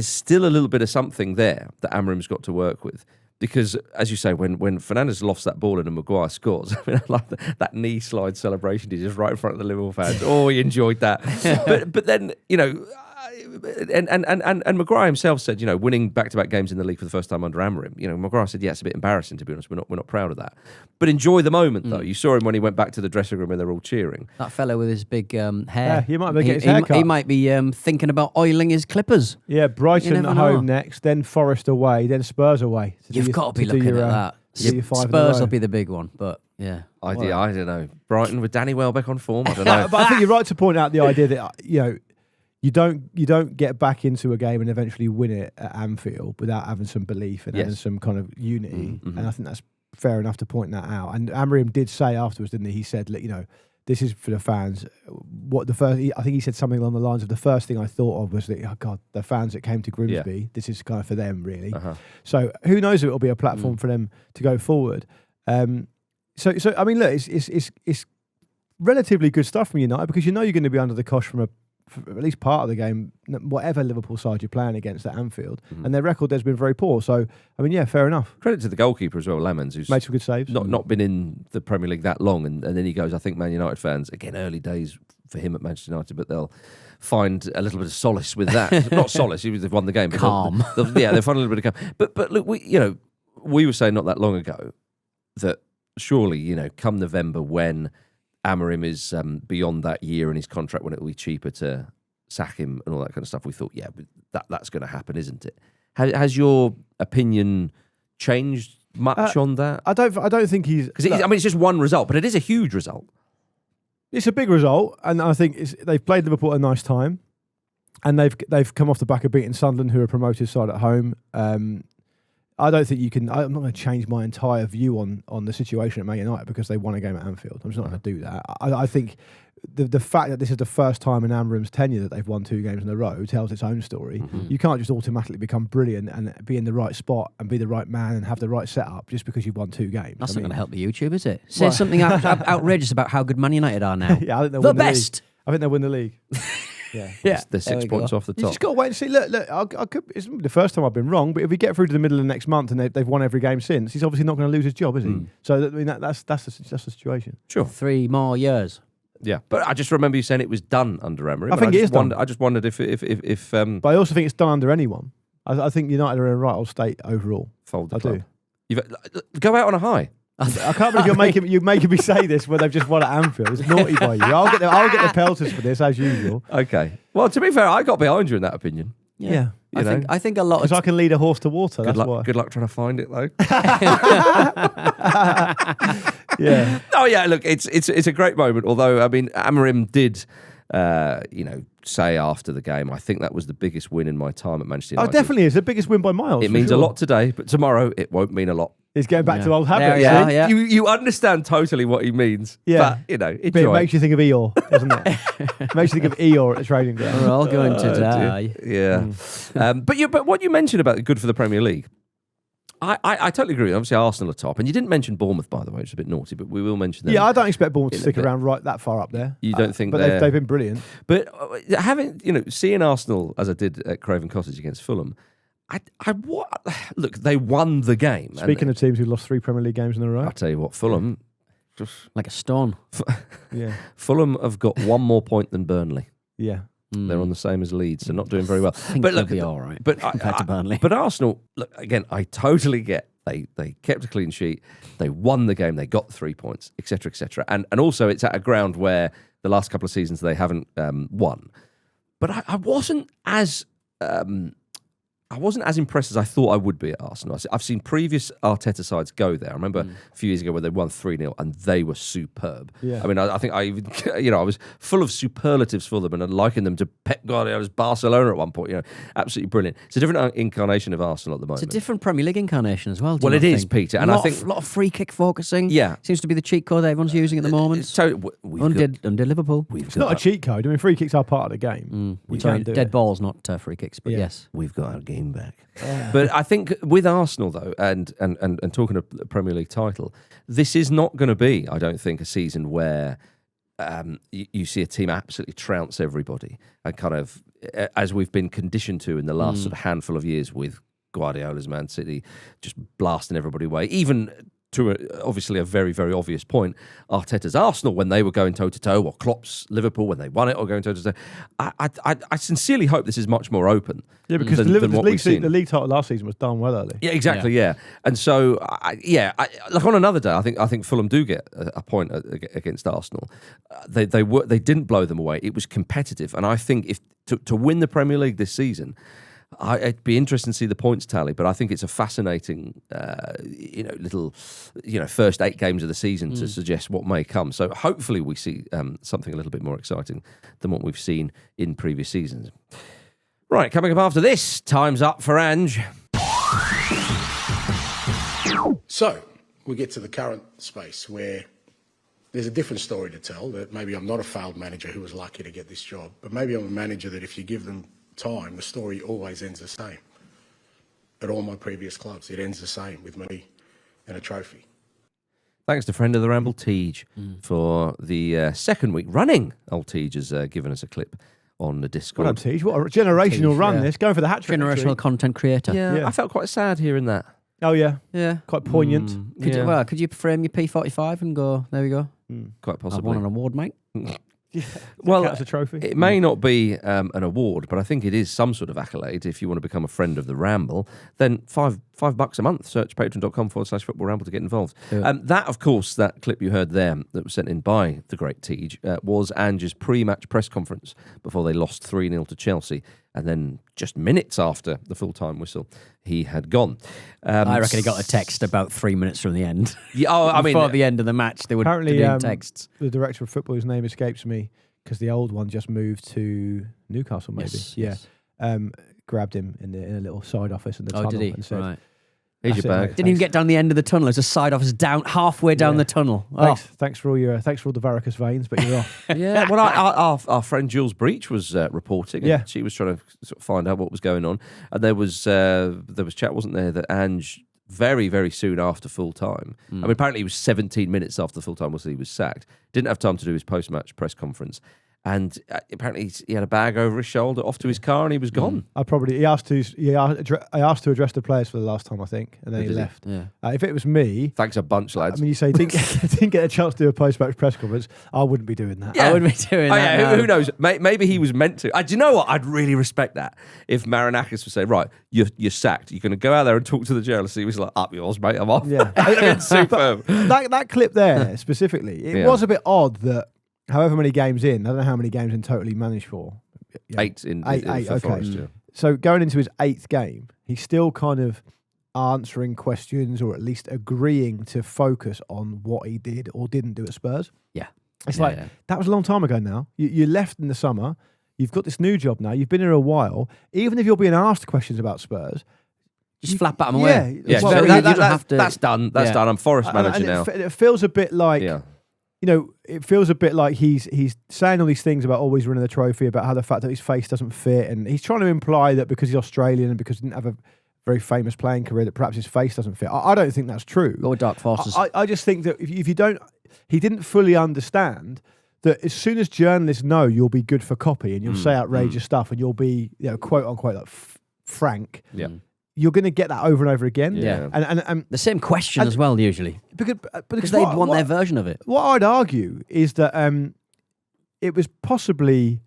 Speaker 1: still a little bit of something there that Amorim's got to work with. Because, as you say, when Fernandes lofts that ball and Maguire scores, I mean, I like that knee slide celebration he just right in front of the Liverpool fans. Oh, he enjoyed that. but then, and Maguire himself said, winning back-to-back games in the league for the first time under Amorim. Maguire said, yeah, it's a bit embarrassing, to be honest. We're not proud of that. But enjoy the moment, though. You saw him when he went back to the dressing room and they're all cheering.
Speaker 3: That fellow with his big hair.
Speaker 2: Yeah, he might be getting his hair cut.
Speaker 3: He might be thinking about oiling his clippers.
Speaker 2: Yeah, Brighton at home next, then Forest away, then Spurs away.
Speaker 3: You've got to be looking at that. Spurs will be the big one, but yeah.
Speaker 1: I don't know. Brighton with Danny Welbeck on form. I don't know.
Speaker 2: But I think you're right to point out the idea that you don't get back into a game and eventually win it at Anfield without having some belief and having some kind of unity. And I think that's fair enough to point that out. And Amorim did say afterwards, didn't he? He said, this is for the fans. I think he said something along the lines of the first thing I thought of was that, oh God, the fans that came to Grimsby, this is kind of for them, really. So who knows if it'll be a platform for them to go forward. So I mean, look, it's relatively good stuff from United because you're going to be under the cosh for at least part of the game, whatever Liverpool side you're playing against at Anfield. And their record there's been very poor. So, I mean, yeah, fair enough.
Speaker 1: Credit to the goalkeeper as well, Lemons, who's
Speaker 2: made some good saves.
Speaker 1: Not been in the Premier League that long. And then he goes, I think Man United fans, again, early days for him at Manchester United, but they'll find a little bit of solace with that. Not solace, they've won the game. But
Speaker 3: calm.
Speaker 1: They'll find a little bit of calm. But look, we were saying not that long ago that surely, come November when Amorim is beyond that year in his contract, when it will be cheaper to sack him and all that kind of stuff, we thought, that's going to happen, isn't it? Has your opinion changed much on that?
Speaker 2: I don't think he's...
Speaker 1: Because it's just one result, but it is a huge result.
Speaker 2: It's a big result, and I think they've played Liverpool at a nice time, and they've come off the back of beating Sunderland, who are a promoted side at home. I don't think you can... I'm not going to change my entire view on the situation at Man United because they won a game at Anfield. I'm just not going to do that. I think the fact that this is the first time in Amorim's tenure that they've won 2 games in a row tells its own story. You can't just automatically become brilliant and be in the right spot and be the right man and have the right setup just because you've won 2 games.
Speaker 3: That's not going to help the YouTube, is it? Say something outrageous about how good Man United are now.
Speaker 2: Yeah, I think they'll
Speaker 3: the
Speaker 2: win
Speaker 3: best.
Speaker 2: The league. I think they'll win the league. Yeah.
Speaker 1: They're 6 points off the top.
Speaker 2: You just got to wait and see. Look, it's the first time I've been wrong, but if we get through to the middle of next month and they've won every game since, he's obviously not going to lose his job, is he? So I mean, that's the situation.
Speaker 1: Sure.
Speaker 3: 3 more years.
Speaker 1: Yeah, but I just remember you saying it was done under Amorim.
Speaker 2: I think it is done.
Speaker 1: I just wondered if
Speaker 2: but I also think it's done under anyone. I think United are in a right old state overall.
Speaker 1: Fold the
Speaker 2: I
Speaker 1: club.
Speaker 2: do.
Speaker 1: Go out on a high.
Speaker 2: I can't believe you're making me say this when they've just won at Anfield. It's naughty by you. I'll get the pelters for this as usual.
Speaker 1: Okay. Well, to be fair, I got behind you in that opinion.
Speaker 2: Yeah.
Speaker 3: I think a lot
Speaker 2: because I can lead a horse to water. That's why.
Speaker 1: Good luck trying to find it though.
Speaker 2: Yeah.
Speaker 1: Oh yeah. Look, it's a great moment. Although I mean, Amorim did, say after the game, I think that was the biggest win in my time at Manchester United.
Speaker 2: Oh, definitely is the biggest win by miles.
Speaker 1: It means a lot today, but tomorrow it won't mean a lot.
Speaker 2: He's getting back to old habits.
Speaker 3: Yeah.
Speaker 1: You understand totally what he means.
Speaker 2: Yeah.
Speaker 1: But
Speaker 2: it makes you think of Eeyore, doesn't it? Makes you think of Eeyore at the training ground.
Speaker 3: We're all going to die.
Speaker 1: Yeah. But what you mentioned about good for the Premier League, I totally agree. Obviously, Arsenal are top, and you didn't mention Bournemouth, by the way, which is a bit naughty, but we will mention them.
Speaker 2: Yeah, I don't expect Bournemouth to stick around right that far up there.
Speaker 1: You don't think?
Speaker 2: But they've been brilliant.
Speaker 1: But seeing Arsenal as I did at Craven Cottage against Fulham, look, they won the game.
Speaker 2: Speaking of teams who lost 3 Premier League games in a row,
Speaker 1: I'll tell you what, Fulham, just
Speaker 3: like a stone.
Speaker 2: Yeah,
Speaker 1: Fulham have got 1 more point than Burnley.
Speaker 2: Yeah.
Speaker 1: They're on the same as Leeds, so not doing very well.
Speaker 3: I think
Speaker 1: but look,
Speaker 3: they'll be all right.
Speaker 1: But
Speaker 3: compared to Burnley.
Speaker 1: But Arsenal, look again. I totally get they kept a clean sheet, they won the game, they got 3 points, etc., etc. And also it's at a ground where the last couple of seasons they haven't won. But I wasn't as impressed as I thought I would be at Arsenal. I've seen previous Arteta sides go there. I remember a few years ago where they won 3-0 and they were superb.
Speaker 2: Yeah.
Speaker 1: I mean, I think I even, I was full of superlatives for them and I likened them to Pep Guardiola's Barcelona at one point. Absolutely brilliant. It's a different incarnation of Arsenal at the moment.
Speaker 3: It's a different Premier League incarnation as well.
Speaker 1: Well, it is, Peter. And I think
Speaker 3: a lot of free kick focusing.
Speaker 1: Yeah.
Speaker 3: Seems to be the cheat code that everyone's using at the moment.
Speaker 1: So
Speaker 3: Under Liverpool.
Speaker 2: It's not a cheat code. I mean, free kicks are part of the game.
Speaker 3: Sorry, dead balls, not free kicks, but yes.
Speaker 1: We've got a game came back. But I think with Arsenal, though, and talking of the Premier League title, this is not going to be, I don't think, a season where you see a team absolutely trounce everybody and kind of, as we've been conditioned to in the last sort of handful of years with Guardiola's Man City, just blasting everybody away. Even to obviously a very, very obvious point, Arteta's Arsenal when they were going toe-to-toe, or Klopp's Liverpool when they won it or going toe-to-toe. I sincerely hope this is much more open.
Speaker 2: Yeah, because
Speaker 1: than what we've seen.
Speaker 2: the league title last season was done well early.
Speaker 1: Yeah, exactly, yeah. And so, like on another day, I think Fulham do get a point against Arsenal. They didn't blow them away. It was competitive. And I think if to win the Premier League this season, it'd be interesting to see the points tally, but I think it's a fascinating, little, first 8 games of the season to suggest what may come. So hopefully we see something a little bit more exciting than what we've seen in previous seasons. Right, coming up after this, time's up for Ange.
Speaker 4: So we get to the current space where there's a different story to tell, that maybe I'm not a failed manager who was lucky to get this job, but maybe I'm a manager that if you give them time, the story always ends the same. At all my previous clubs, it ends the same with me and a trophy.
Speaker 1: Thanks to friend of the Ramble, Dyche, for the second week running. Old Dyche has given us a clip on the Discord.
Speaker 2: Well done, Dyche. What a generational run this. Going for the hat-trick.
Speaker 3: Generational content creator.
Speaker 1: Yeah, I felt quite sad hearing that.
Speaker 2: Oh, yeah.
Speaker 3: Yeah.
Speaker 2: Quite poignant.
Speaker 3: Could you frame your P45 and go, there we go?
Speaker 1: Quite
Speaker 3: I've
Speaker 1: possibly.
Speaker 3: won an award, mate.
Speaker 1: Well,
Speaker 2: as a trophy.
Speaker 1: It may not be an award, but I think it is some sort of accolade. If you want to become a friend of the Ramble, then $5 a month. Search patreon.com/football ramble to get involved. That, of course, that clip you heard there that was sent in by the great Dyche was Ange's pre-match press conference before they lost 3-0 to Chelsea. And then just minutes after the full-time whistle, he had gone.
Speaker 3: I reckon he got a text about 3 minutes from the end.
Speaker 1: Yeah,
Speaker 3: Before the end of the match, they would
Speaker 2: apparently
Speaker 3: do texts.
Speaker 2: The director of football, whose name escapes me, because the old one just moved to Newcastle, maybe.
Speaker 3: Yes.
Speaker 2: Grabbed him in a little side office in the tunnel.
Speaker 3: Did he?
Speaker 2: And said,
Speaker 3: Right.
Speaker 1: Here's your bag.
Speaker 3: Didn't even get down the end of the tunnel. There's a side office halfway down the tunnel.
Speaker 2: Thanks for all the varicose veins, but you're off.
Speaker 1: Yeah, well, our friend Jules Breach was reporting. And she was trying to sort of find out what was going on, and there was chat, wasn't there, that Ange very, very soon after full time. I mean, apparently it was 17 minutes after full time he was sacked. Didn't have time to do his post match press conference. And apparently he had a bag over his shoulder, off to his car, and he was gone.
Speaker 2: I asked to address the players for the last time, I think, and then he left.
Speaker 3: Yeah.
Speaker 2: If it was me,
Speaker 1: Thanks a bunch, lads.
Speaker 2: I mean, you say didn't get a chance to do a post-match press conference. I wouldn't be doing that.
Speaker 3: I wouldn't be doing that.
Speaker 1: Yeah, who knows? Maybe he was meant to. Do you know what? I'd really respect that if Marinakis would say, "Right, you're sacked. You're going to go out there and talk to the journalists." He was like, "Up yours, mate. I'm off."
Speaker 2: Yeah,
Speaker 1: It's superb.
Speaker 2: That clip there specifically, it was a bit odd that. However many games in, I don't know how many games in total he managed for. Yeah.
Speaker 1: 8 in
Speaker 2: eight,
Speaker 1: for Forest, yeah.
Speaker 2: So going into his 8th game, he's still kind of answering questions or at least agreeing to focus on what he did or didn't do at Spurs.
Speaker 3: Yeah.
Speaker 2: It's that was a long time ago now. You left in the summer. You've got this new job now. You've been here a while. Even if you're being asked questions about Spurs,
Speaker 3: just flat bat him away.
Speaker 1: Yeah,
Speaker 3: well, you don't have to.
Speaker 1: That's done. That's done. I'm Forest manager now.
Speaker 2: It feels a bit like... Yeah. It feels a bit like he's saying all these things about always winning the trophy, about how the fact that his face doesn't fit, and he's trying to imply that because he's Australian and because he didn't have a very famous playing career, that perhaps his face doesn't fit. I don't think that's true.
Speaker 3: Or dark forces.
Speaker 2: I just think that if you don't, he didn't fully understand that as soon as journalists know you'll be good for copy and you'll say outrageous stuff and you'll be quote unquote like frank.
Speaker 1: Yeah.
Speaker 2: You're going to get that over and over again.
Speaker 3: Yeah.
Speaker 2: And
Speaker 3: the same question as well, usually. Because they want their version of it.
Speaker 2: What I'd argue is that it was possibly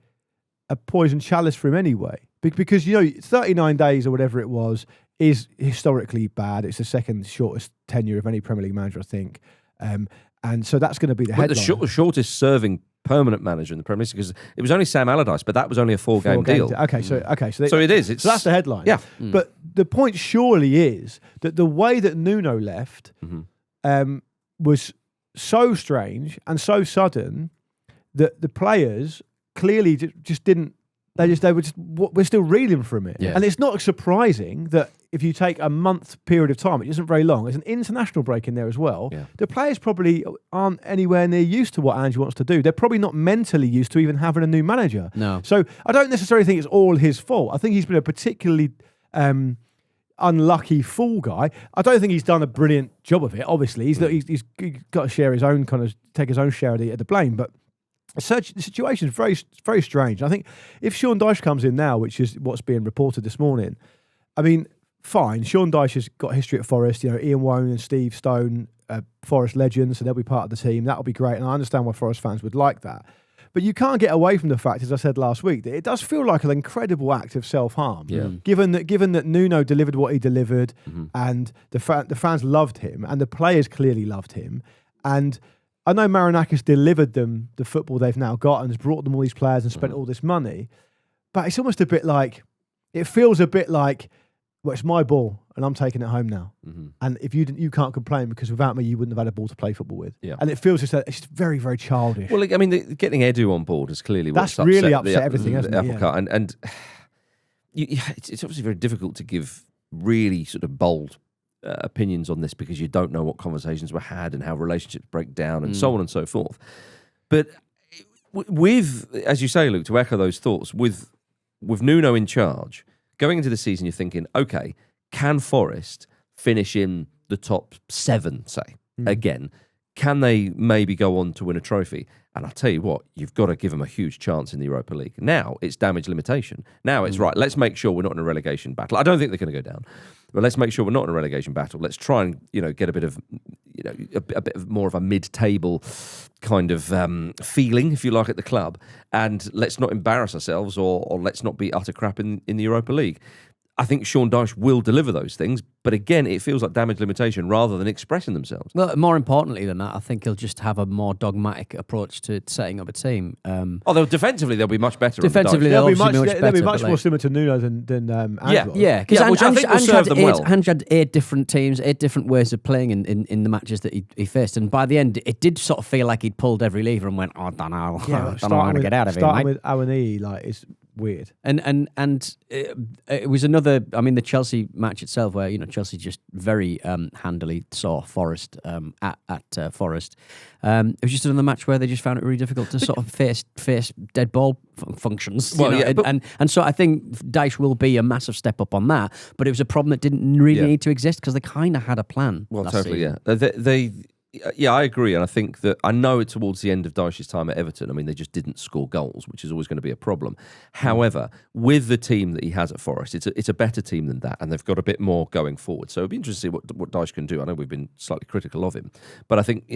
Speaker 2: a poison chalice for him anyway. Because, 39 days or whatever it was is historically bad. It's the second shortest tenure of any Premier League manager, I think. And so that's going to be the headline.
Speaker 1: The shortest serving permanent manager in the Premier League, because it was only Sam Allardyce, but that was only a 4-game deal.
Speaker 2: So
Speaker 1: it is.
Speaker 2: So that's the headline.
Speaker 1: Yeah.
Speaker 2: But the point surely is that the way that Nuno left was so strange and so sudden that the players clearly just didn't. We're still reeling from it.
Speaker 3: Yeah.
Speaker 2: And it's not surprising that if you take a month period of time, it isn't very long, there's an international break in there as well. Yeah. The players probably aren't anywhere near used to what Ange wants to do. They're probably not mentally used to even having a new manager.
Speaker 3: No.
Speaker 2: So I don't necessarily think it's all his fault. I think he's been a particularly unlucky fall guy. I don't think he's done a brilliant job of it. Obviously, he's got to share his own take his own share of the blame. But the situation is very, very strange. I think if Sean Dyche comes in now, which is what's being reported this morning, I mean, fine. Sean Dyche has got history at Forest. Ian Wone and Steve Stone, Forest legends, so they'll be part of the team. That'll be great, and I understand why Forest fans would like that. But you can't get away from the fact, as I said last week, that it does feel like an incredible act of self-harm.
Speaker 1: Yeah.
Speaker 2: Given that Nuno delivered what he delivered, and the fans loved him, and the players clearly loved him, and I know Marinakis delivered them the football they've now got and has brought them all these players and spent all this money, but it's almost a bit like, it feels a bit like, well, it's my ball and I'm taking it home now. And if you can't complain because without me you wouldn't have had a ball to play football with.
Speaker 1: Yeah.
Speaker 2: And it feels just very, very childish.
Speaker 1: Well, I mean, getting Edu on board is clearly
Speaker 2: that's
Speaker 1: what's
Speaker 2: really
Speaker 1: upset
Speaker 2: upset everything, hasn't it?
Speaker 1: apple cart. And it's obviously very difficult to give really sort of bold opinions on this because you don't know what conversations were had and how relationships break down and so on and so forth. But with, as you say, Luke, to echo those thoughts, with Nuno in charge, going into the season, you're thinking, okay, can Forest finish in the top 7, say, again? Can they maybe go on to win a trophy? And I'll tell you what, you've got to give them a huge chance in the Europa League. Now it's damage limitation. Now it's right, let's make sure we're not in a relegation battle. I don't think they're going to go down, but let's make sure we're not in a relegation battle. Let's try and, get a bit of, a bit of more of a mid-table kind of feeling, if you like, at the club. And let's not embarrass ourselves or let's not be utter crap in the Europa League. I think Sean Dyche will deliver those things, but again, it feels like damage limitation rather than expressing themselves.
Speaker 3: Well, more importantly than that, I think he'll just have a more dogmatic approach to setting up a team.
Speaker 1: Defensively, they'll be much better.
Speaker 3: Defensively,
Speaker 2: they'll be
Speaker 3: much
Speaker 2: more similar to Nuno than Ange was.
Speaker 3: Yeah, because
Speaker 1: which I think will serve them well.
Speaker 3: Ange had 8 different teams, 8 different ways of playing in the matches that he faced, and by the end, it did sort of feel like he'd pulled every lever and went, I don't know, I don't know how to get out of it.
Speaker 2: Starting with Awaniyi, like, it's weird.
Speaker 3: And it was another. I mean, the Chelsea match itself, where Chelsea just very handily saw Forest at Forest. It was just another match where they just found it really difficult to sort of face dead ball functions.
Speaker 1: Well,
Speaker 3: and so I think Dyche will be a massive step up on that. But it was a problem that didn't really need to exist because they kind of had a plan.
Speaker 1: Well,
Speaker 3: last
Speaker 1: totally,
Speaker 3: season.
Speaker 1: Yeah, I agree, and I think that I know it towards the end of Dyche's time at Everton. I mean, they just didn't score goals, which is always going to be a problem. However, with the team that he has at Forest, it's a better team than that, and they've got a bit more going forward. So it'd be interesting to see what Dyche can do. I know we've been slightly critical of him, but I think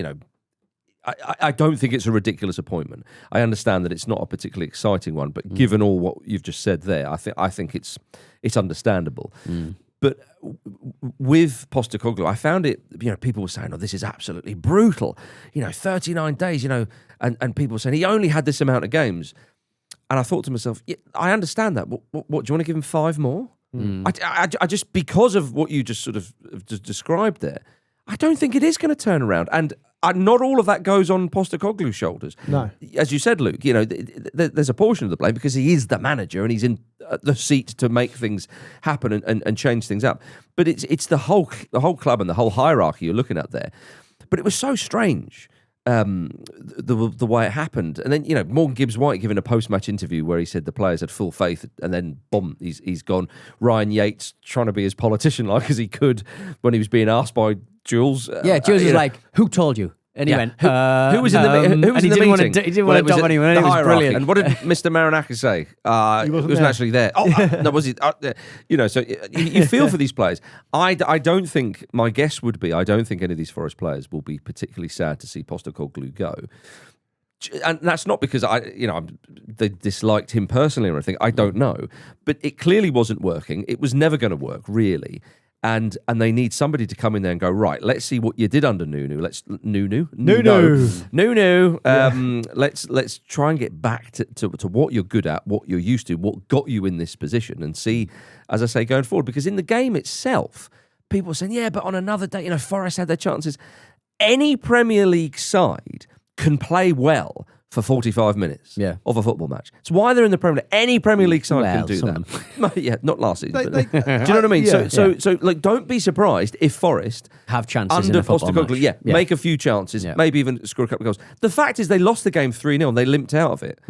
Speaker 1: I don't think it's a ridiculous appointment. I understand that it's not a particularly exciting one, but given all what you've just said there, I think it's understandable. But with Postecoglou, I found it, people were saying, this is absolutely brutal. 39 days, and people were saying he only had this amount of games. And I thought to myself, I understand that. What do you want to give him 5 more? I just, because of what you just sort of just described there, I don't think it is going to turn around. And not all of that goes on Postecoglou's shoulders.
Speaker 2: No.
Speaker 1: As you said, Luke, there's a portion of the blame because he is the manager and he's in the seat to make things happen and change things up. But it's the whole club and the whole hierarchy you're looking at there. But it was so strange, the way it happened. And then, Morgan Gibbs-White giving a post-match interview where he said the players had full faith and then, boom, he's gone. Ryan Yates trying to be as politician-like as he could when he was being asked by Jules.
Speaker 3: Jules was like, who told you? And he went,
Speaker 1: who was in the meeting?
Speaker 3: He didn't want to dump anyone. It was brilliant.
Speaker 1: And what did Mr. Marinakis say? He wasn't actually there. No, was he? So you feel for these players. I don't think, my guess would be, I don't think any of these Forest players will be particularly sad to see Postecoglou go. And that's not because they disliked him personally or anything. I don't know. But it clearly wasn't working. It was never going to work, really. And they need somebody to come in there and go, right, let's see what you did under Nuno. Nuno. Let's try and get back to what you're good at, what you're used to, what got you in this position, and see, as I say, going forward. Because in the game itself, people are saying, yeah, but on another day, Forest had their chances. Any Premier League side can play well for 45 minutes of a football match. It's why they're in the Premier League. Any Premier League side can do that. Yeah, not last season. Do you know what I mean?
Speaker 2: Yeah.
Speaker 1: So don't be surprised if Forest
Speaker 3: have chances
Speaker 1: under
Speaker 3: in a football
Speaker 1: Postecoglou,
Speaker 3: match.
Speaker 1: Make a few chances, maybe even score a couple of goals. The fact is they lost the game 3-0 and they limped out of it.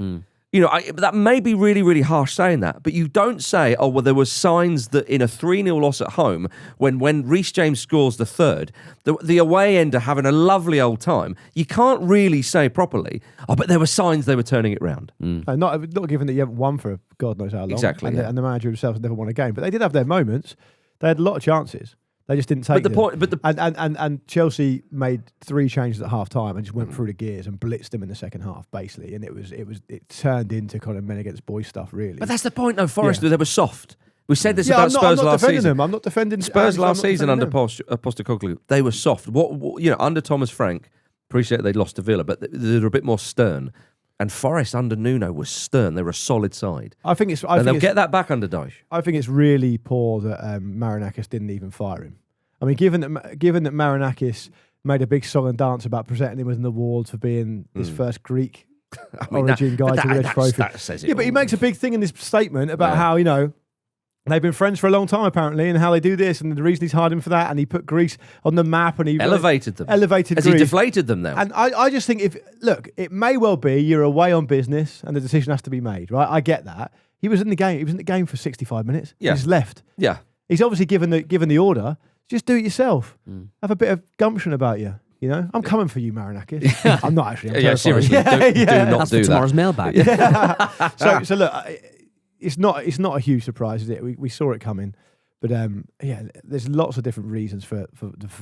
Speaker 1: That may be really, really harsh saying that, but you don't say, oh, well, there were signs that in a 3-0 loss at home, when Reece James scores the third, the away end are having a lovely old time. You can't really say properly, oh, but there were signs they were turning it round.
Speaker 2: Not given that you haven't won for God knows how long.
Speaker 1: Exactly.
Speaker 2: And the manager himself has never won a game. But they did have their moments. They had a lot of chances. They just didn't take them. And Chelsea made 3 changes at half time and just went through the gears and blitzed them in the second half, basically. And it turned into kind of men against boys stuff, really.
Speaker 1: But that's the point, though, Forest, they were soft. We said this about Spurs last season.
Speaker 2: I'm not defending
Speaker 1: Spurs last season under Postecoglou. They were soft. Under Thomas Frank, appreciate they lost to Villa, but they were a bit more stern. And Forest under Nuno was stern. They were a solid side. They'll get that back under Dyche.
Speaker 2: I think it's really poor that Marinakis didn't even fire him. I mean, given that Marinakis made a big song and dance about presenting him with an award for being his first Greek origin guy to win a trophy.
Speaker 1: That says it
Speaker 2: but he makes a big thing in this statement about how, they've been friends for a long time, apparently, and how they do this, and the reason he's hired him for that, and he put Greece on the map, and he
Speaker 1: elevated them.
Speaker 2: Has
Speaker 1: Greece. He deflated them now?
Speaker 2: And I just think it may well be you're away on business, and the decision has to be made, right? I get that. He was in the game. He was in the game for 65 minutes.
Speaker 1: Yeah.
Speaker 2: He's left.
Speaker 1: Yeah.
Speaker 2: He's obviously given the order. Just do it yourself. Have a bit of gumption about you. I'm coming for you, Marinakis. I'm not actually. I'm
Speaker 1: seriously. Do not
Speaker 3: That's
Speaker 1: do
Speaker 3: for tomorrow's mailbag.
Speaker 2: So look. It's not a huge surprise, is it? We saw it coming, but there's lots of different reasons for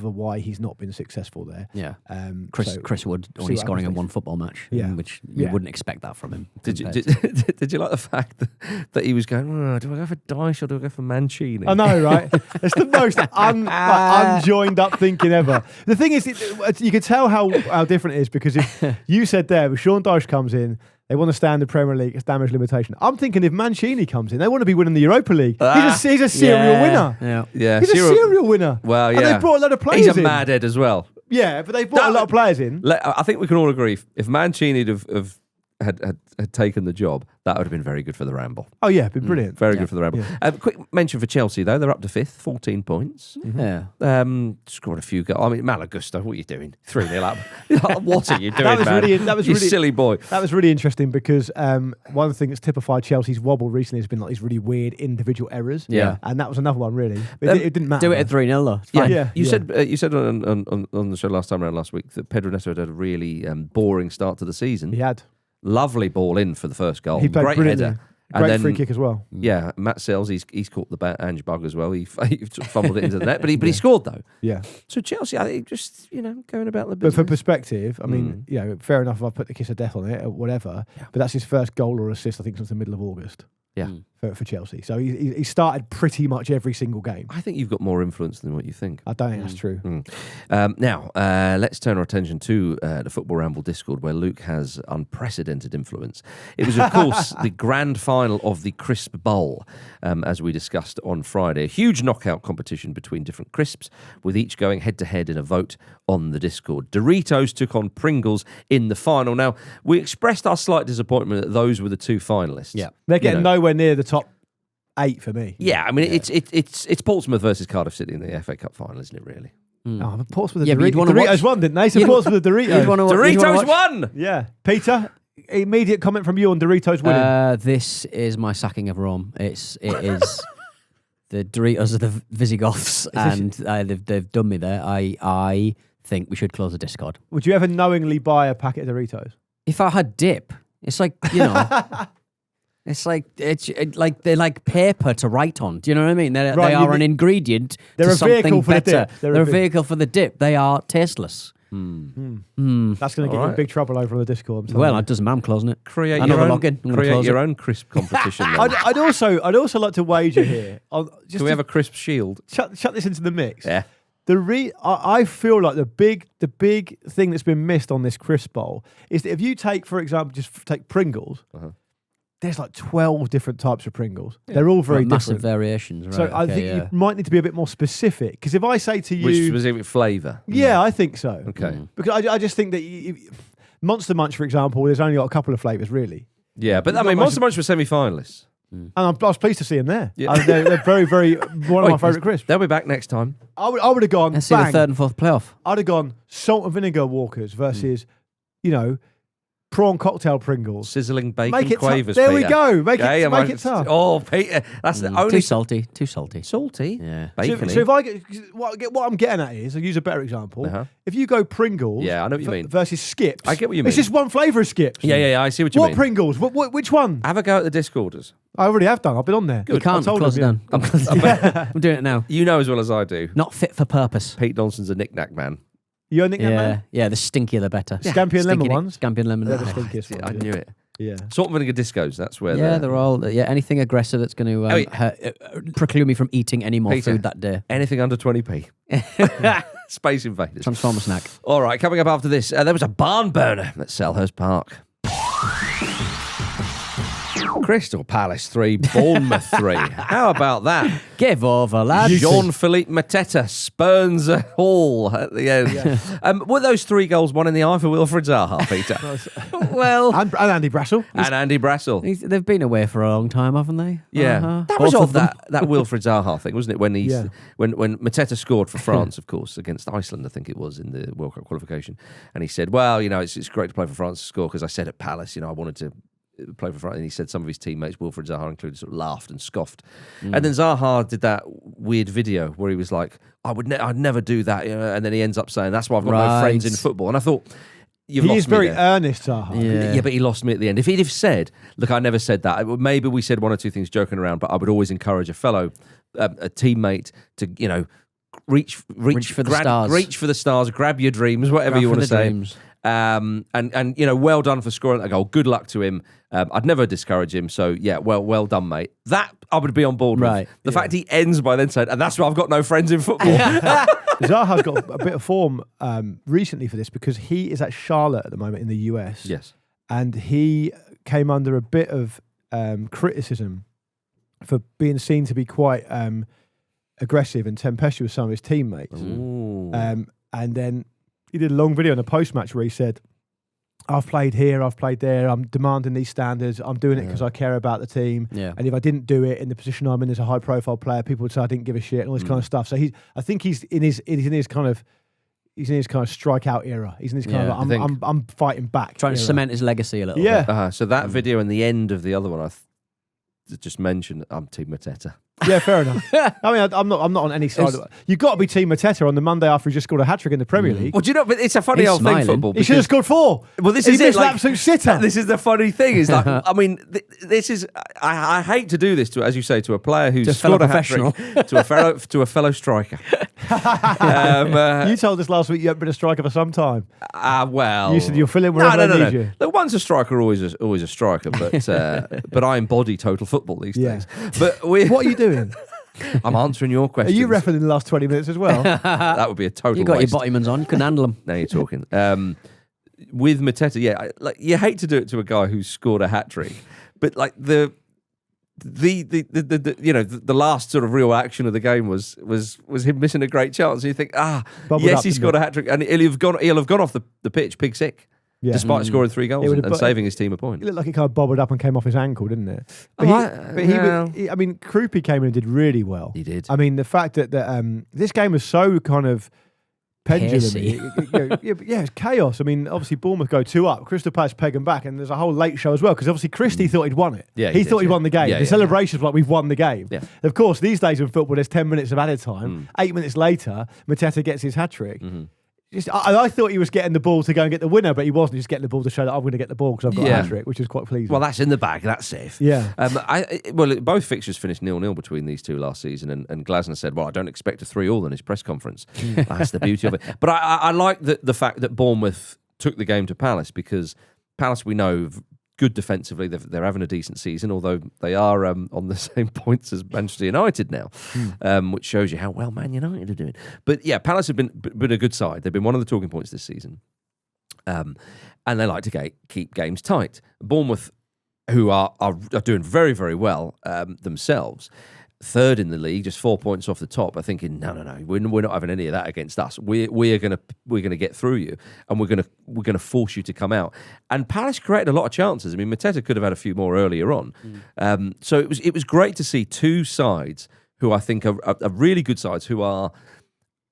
Speaker 2: why he's not been successful there.
Speaker 3: Yeah, Chris Wood only scoring in one football match, which you wouldn't expect that from him.
Speaker 1: Did you like the fact that he was going, do I go for Dyche or do I go for Mancini?
Speaker 2: I know, right? It's the most unjoined up thinking ever. The thing is, you can tell how different it is because if you said there, if Sean Dyche comes in, they want to stay in the Premier League. It's damage limitation. I'm thinking if Mancini comes in, they want to be winning the Europa League. He's a serial winner.
Speaker 1: Yeah.
Speaker 2: He's a serial winner.
Speaker 1: Well, yeah.
Speaker 2: And they brought a lot of players in.
Speaker 1: He's a mad head as well.
Speaker 2: Yeah, but they brought a lot of players in.
Speaker 1: I think we can all agree if Mancini had taken the job, that would have been very good for the Ramble.
Speaker 2: Oh yeah, been brilliant.
Speaker 1: Very good for the Ramble. Yeah. Quick mention for Chelsea though, they're up to 5th, 14 points.
Speaker 3: Mm-hmm.
Speaker 1: Yeah. Scored a few goals. I mean, Malagusto, what are you doing? 3-0 up. What are you doing,
Speaker 2: that was
Speaker 1: you
Speaker 2: really
Speaker 1: silly boy.
Speaker 2: That was really interesting because one of the things that's typified Chelsea's wobble recently has been like these really weird individual errors.
Speaker 3: Yeah.
Speaker 2: And that was another one really. It didn't matter.
Speaker 3: Do it at 3-0 though. It's fine.
Speaker 2: Yeah.
Speaker 1: You said on the show last week that Pedro Neto had a really boring start to the season.
Speaker 2: He had.
Speaker 1: Lovely ball in for the first goal.
Speaker 2: He played
Speaker 1: Great
Speaker 2: brilliantly.
Speaker 1: header.
Speaker 2: Great free kick as well.
Speaker 1: Yeah, Matt Sells, he's caught the Ange bug as well. He fumbled it into the net, but he scored though.
Speaker 2: Yeah.
Speaker 1: So Chelsea, I think, just going about the
Speaker 2: But
Speaker 1: business.
Speaker 2: for perspective, I mean, fair enough if I put the kiss of death on it or whatever. Yeah. But that's his first goal or assist, I think, since the middle of August.
Speaker 1: Yeah.
Speaker 2: For Chelsea. So he started pretty much every single game.
Speaker 1: I think you've got more influence than what you think.
Speaker 2: I don't think that's true.
Speaker 1: Now, let's turn our attention to the Football Ramble Discord, where Luke has unprecedented influence. It was, of course, the grand final of the Crisp Bowl, as we discussed on Friday. A huge knockout competition between different crisps, with each going head-to-head in a vote on the Discord. Doritos took on Pringles in the final. Now, we expressed our slight disappointment that those were the two finalists.
Speaker 3: Yeah.
Speaker 2: They're getting nowhere near the top 8 for me.
Speaker 1: Yeah, I mean, it's Portsmouth versus Cardiff City in the FA Cup final, isn't it, really?
Speaker 2: Oh, but Portsmouth
Speaker 3: but
Speaker 2: Doritos won, didn't they? So Portsmouth the Doritos.
Speaker 1: Doritos won!
Speaker 2: Yeah. Peter, immediate comment from you on Doritos winning.
Speaker 3: This is my sacking of Rome. It is the Doritos are the Visigoths, and they've done me there. I think we should close the Discord.
Speaker 2: Would you ever knowingly buy a packet of Doritos?
Speaker 3: If I had dip, it's like, it's like they're like paper to write on. Do you know what I mean? They are an ingredient to something better. They're a vehicle for the dip. They are tasteless.
Speaker 2: That's going to get you in big trouble over on the Discord.
Speaker 3: Well, it doesn't matter. I'm closing it.
Speaker 1: Create
Speaker 3: Create
Speaker 1: your own crisp competition.
Speaker 2: I'd also like to wager here.
Speaker 1: Do we have a crisp shield?
Speaker 2: Shut this into the mix.
Speaker 1: Yeah.
Speaker 2: I feel like the big thing that's been missed on this crisp bowl is that if you take, for example, just take Pringles, there's like 12 different types of Pringles. Yeah. They're all very different.
Speaker 3: Massive variations, right?
Speaker 2: So I think you might need to be a bit more specific. Because if I say to you...
Speaker 1: Which specific flavour?
Speaker 2: Yeah, I think so.
Speaker 1: Okay.
Speaker 2: Because I just think that Monster Munch, for example, there's only got a couple of flavours, really.
Speaker 1: Yeah, but I mean, Monster Munch were semi-finalists.
Speaker 2: And I was pleased to see them there.
Speaker 1: Yeah.
Speaker 2: They're very, very... one of my favourite crisps.
Speaker 1: They'll be back next time.
Speaker 2: I would have gone...
Speaker 3: Let's see the third and fourth playoff.
Speaker 2: I'd have gone salt and vinegar Walkers versus, prawn cocktail Pringles.
Speaker 1: Sizzling bacon
Speaker 2: Make it
Speaker 1: quavers.
Speaker 2: there we
Speaker 1: Peter.
Speaker 2: go. Make
Speaker 1: Okay,
Speaker 2: it tough.
Speaker 1: Oh, Peter, that's the only
Speaker 3: Too salty. Too salty.
Speaker 1: salty.
Speaker 3: Yeah.
Speaker 1: Bacony.
Speaker 2: So if I get what I'm getting at is, I'll use a better example.
Speaker 1: Uh-huh.
Speaker 2: If you go Pringles,
Speaker 1: Yeah, I know what you mean.
Speaker 2: versus Skips.
Speaker 1: I get what you mean.
Speaker 2: It's just one flavour of Skips.
Speaker 1: yeah, I see what you
Speaker 2: What
Speaker 1: mean.
Speaker 2: Pringles? Which one?
Speaker 1: Have a go at the Discorders.
Speaker 2: I already have done. I've been on there.
Speaker 3: You can't
Speaker 2: I told
Speaker 3: close it
Speaker 2: them,
Speaker 3: down. I'm doing it now.
Speaker 1: You know as well as I do.
Speaker 3: Not fit for purpose.
Speaker 1: Pete Donson's a knick-knack man.
Speaker 2: You own Nickname Man?
Speaker 3: Yeah, the stinkier the better.
Speaker 2: Scampi and lemon ones?
Speaker 3: Scampi and lemon.
Speaker 2: They're the
Speaker 3: Yeah,
Speaker 2: stinkiest ones.
Speaker 1: I knew it.
Speaker 2: Yeah.
Speaker 1: Salt and vinegar discos. That's where.
Speaker 3: they're all. Yeah, anything aggressive that's going to preclude me from eating any more
Speaker 1: Peter.
Speaker 3: food that day.
Speaker 1: Anything under 20p. Space Invaders.
Speaker 3: Transformer snack.
Speaker 1: All right, coming up after this, there was a barn burner at Selhurst Park. Crystal Palace 3, Bournemouth 3. How about that?
Speaker 3: Give over, lads.
Speaker 1: Jean-Philippe Mateta spurns a haul at the end. Were those 3 goals one in the eye for Wilfried Zaha, Peter?
Speaker 3: Well,
Speaker 2: And Andy Brassel.
Speaker 1: And Andy Brassel.
Speaker 3: they've been away for a long time, haven't they?
Speaker 1: Yeah, that
Speaker 3: Both
Speaker 1: was
Speaker 3: of
Speaker 1: off
Speaker 3: them.
Speaker 1: that Wilfried Zaha thing, wasn't it? When
Speaker 2: Yeah.
Speaker 1: when Mateta scored for France, of course, against Iceland, I think it was in the World Cup qualification, and he said, "Well, it's great to play for France to score because I said at Palace, I wanted to play for France." And he said some of his teammates, Wilfried Zaha included, sort of laughed and scoffed. And then Zaha did that weird video where he was like, "I'd never do that," and then he ends up saying, "That's why I've got no friends in football." And I thought, He
Speaker 2: is very
Speaker 1: there.
Speaker 2: earnest, Zaha.
Speaker 1: Yeah, but he lost me at the end. If he'd have said, "Look, I never said that," maybe we said one or two things joking around, but I would always encourage a fellow, a teammate, to reach
Speaker 3: for the stars.
Speaker 1: reach for the stars, grab your dreams, whatever you want to say.
Speaker 3: Dreams.
Speaker 1: And well done for scoring that goal. Good luck to him. I'd never discourage him. So yeah, well done, mate. That I would be on board with.
Speaker 3: Right.
Speaker 1: The fact he ends by then saying, "And that's why I've got no friends in football."
Speaker 2: Zaha's got a bit of form recently for this because he is at Charlotte at the moment in the US.
Speaker 1: Yes.
Speaker 2: And he came under a bit of criticism for being seen to be quite aggressive and tempestuous with some of his teammates.
Speaker 1: Ooh.
Speaker 2: And then he did a long video in a post-match where he said, "I've played here, I've played there, I'm demanding these standards, I'm doing it because I care about the team.
Speaker 3: Yeah.
Speaker 2: And if I didn't do it in the position I'm in as a high-profile player, people would say I didn't give a shit," and all this kind of stuff. So I think he's in his kind of strikeout era. He's in his kind
Speaker 3: Yeah,
Speaker 2: of I'm fighting back.
Speaker 3: Trying to
Speaker 2: era.
Speaker 3: cement his legacy a little
Speaker 2: Yeah.
Speaker 3: bit.
Speaker 1: So that video and the end of the other one, I just mentioned, I'm Team Mateta.
Speaker 2: Yeah, fair enough. I mean, I'm not on any side of it. You've got to be Team Mateta on the Monday after he just scored a hat-trick in the Premier League.
Speaker 1: Well, do you know, but it's a funny
Speaker 3: He's
Speaker 1: old
Speaker 3: smiling.
Speaker 1: thing, football.
Speaker 2: He should have scored 4.
Speaker 1: Well, this
Speaker 2: He
Speaker 1: is it.
Speaker 2: missed an absolute sitter.
Speaker 1: This is the funny thing. Is like, I mean, this is. I hate to do this to, as you say, to a player who's
Speaker 3: To a fellow
Speaker 1: scored a hat-trick, to a fellow striker.
Speaker 2: You told us last week you haven't been a striker for some time.
Speaker 1: Well,
Speaker 2: You said you'll fill in wherever they need you.
Speaker 1: Look, once a striker, always a striker. But I embody total football these days. But
Speaker 2: What are you doing?
Speaker 1: I'm answering your
Speaker 2: Are
Speaker 1: question.
Speaker 2: you refereeing in the last 20 minutes as well?
Speaker 1: That would be a total.
Speaker 3: You got
Speaker 1: waste.
Speaker 3: your bottomans on. You couldn't handle them.
Speaker 1: Now you're talking. With Mateta, yeah, like you hate to do it to a guy who's scored a hat trick, but like the last sort of real action of the game was him missing a great chance. And you think,
Speaker 2: Bubbled
Speaker 1: yes,
Speaker 2: up,
Speaker 1: he
Speaker 2: didn't
Speaker 1: scored
Speaker 2: it?
Speaker 1: a hat trick, and he'll have gone off the pitch pig sick,
Speaker 2: Yeah.
Speaker 1: despite scoring 3 goals
Speaker 2: It would
Speaker 1: and,
Speaker 2: have bu-
Speaker 1: saving his team a point.
Speaker 2: It looked like it kind of bobbled up and came off his ankle, didn't it? But I mean, Krupi came in and did really well.
Speaker 1: He did.
Speaker 2: I mean, the fact that this game was so kind of pendulum. It's chaos. I mean, obviously Bournemouth go 2 up. Crystal Palace peg them back, and there's a whole late show as well because obviously Christie thought he'd won it.
Speaker 1: Yeah,
Speaker 2: he
Speaker 1: did,
Speaker 2: thought he'd won the game.
Speaker 1: Yeah,
Speaker 2: The celebrations were like we've won the game.
Speaker 1: Yeah.
Speaker 2: Of course, these days in football, there's 10 minutes of added time. 8 minutes later, Mateta gets his hat trick. I thought he was getting the ball to go and get the winner, but he wasn't. He was getting the ball to show that I'm going to get the ball because I've got a hat trick, which is quite pleasing.
Speaker 1: Well, that's in the bag. That's safe.
Speaker 2: Yeah.
Speaker 1: Both fixtures finished 0-0 between these two last season, and Glasner said, "Well, I don't expect a 3-3 in his press conference." That's the beauty of it. But I like the fact that Bournemouth took the game to Palace because Palace, we know, good defensively. They're having a decent season, although they are on the same points as Manchester United now, which shows you how well Man United are doing. But yeah, Palace have been a good side. They've been one of the talking points this season, and they like to keep games tight. Bournemouth, who are doing very, very well themselves, 3rd in the league, just 4 points off the top, are thinking, no, we're not having any of that against us. We're gonna get through you, and we're gonna force you to come out. And Palace created a lot of chances. I mean, Mateta could have had a few more earlier on. So it was great to see 2 sides who I think are really good sides, who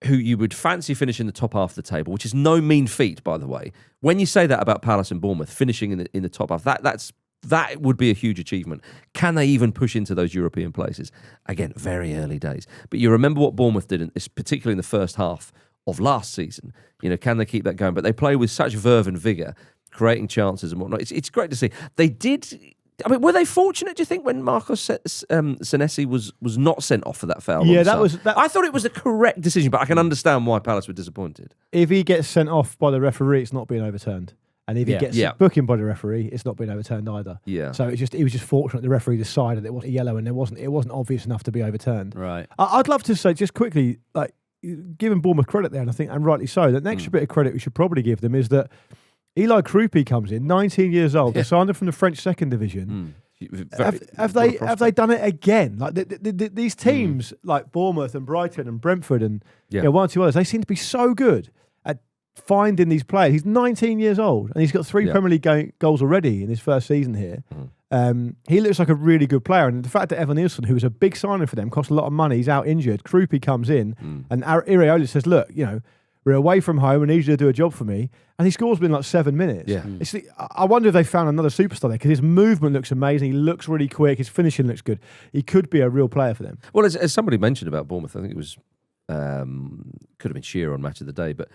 Speaker 1: who you would fancy finish in the top half of the table, which is no mean feat, by the way. When you say that about Palace and Bournemouth, finishing in the top half, that would be a huge achievement. Can they even push into those European places? Again, very early days. But you remember what Bournemouth did, particularly in the first half of last season. Can they keep that going? But they play with such verve and vigour, creating chances and whatnot. It's great to see. They did... I mean, were they fortunate, do you think, when Marcos Senesi was not sent off for that foul?
Speaker 2: Yeah,
Speaker 1: I thought it was the correct decision, but I can understand why Palace were disappointed.
Speaker 2: If he gets sent off by the referee, it's not being overturned. And if he gets booking by the referee, it's not being overturned either.
Speaker 1: Yeah.
Speaker 2: So it was just fortunate the referee decided it wasn't yellow and it wasn't obvious enough to be overturned.
Speaker 3: Right.
Speaker 2: I'd love to say just quickly, like, giving Bournemouth credit there, and rightly so. The extra bit of credit we should probably give them is that Eli Krupi comes in, 19 years old. They signed him from the French second division. Have they done it again? Like these teams, like Bournemouth and Brighton and Brentford and one or two others, they seem to be so good at finding these players. He's 19 years old and he's got 3 Premier League goals already in his first season here. He looks like a really good player, and the fact that Evan Nielsen, who was a big signing for them, cost a lot of money, he's out injured. Krupi comes in, and Iraola says, "Look, we're away from home. I need you to do a job for me." And he scores within like 7 minutes.
Speaker 1: Yeah.
Speaker 2: I wonder if they found another superstar there, because his movement looks amazing. He looks really quick. His finishing looks good. He could be a real player for them.
Speaker 1: Well, as somebody mentioned about Bournemouth, I think it was, could have been Shearer on Match of the Day, but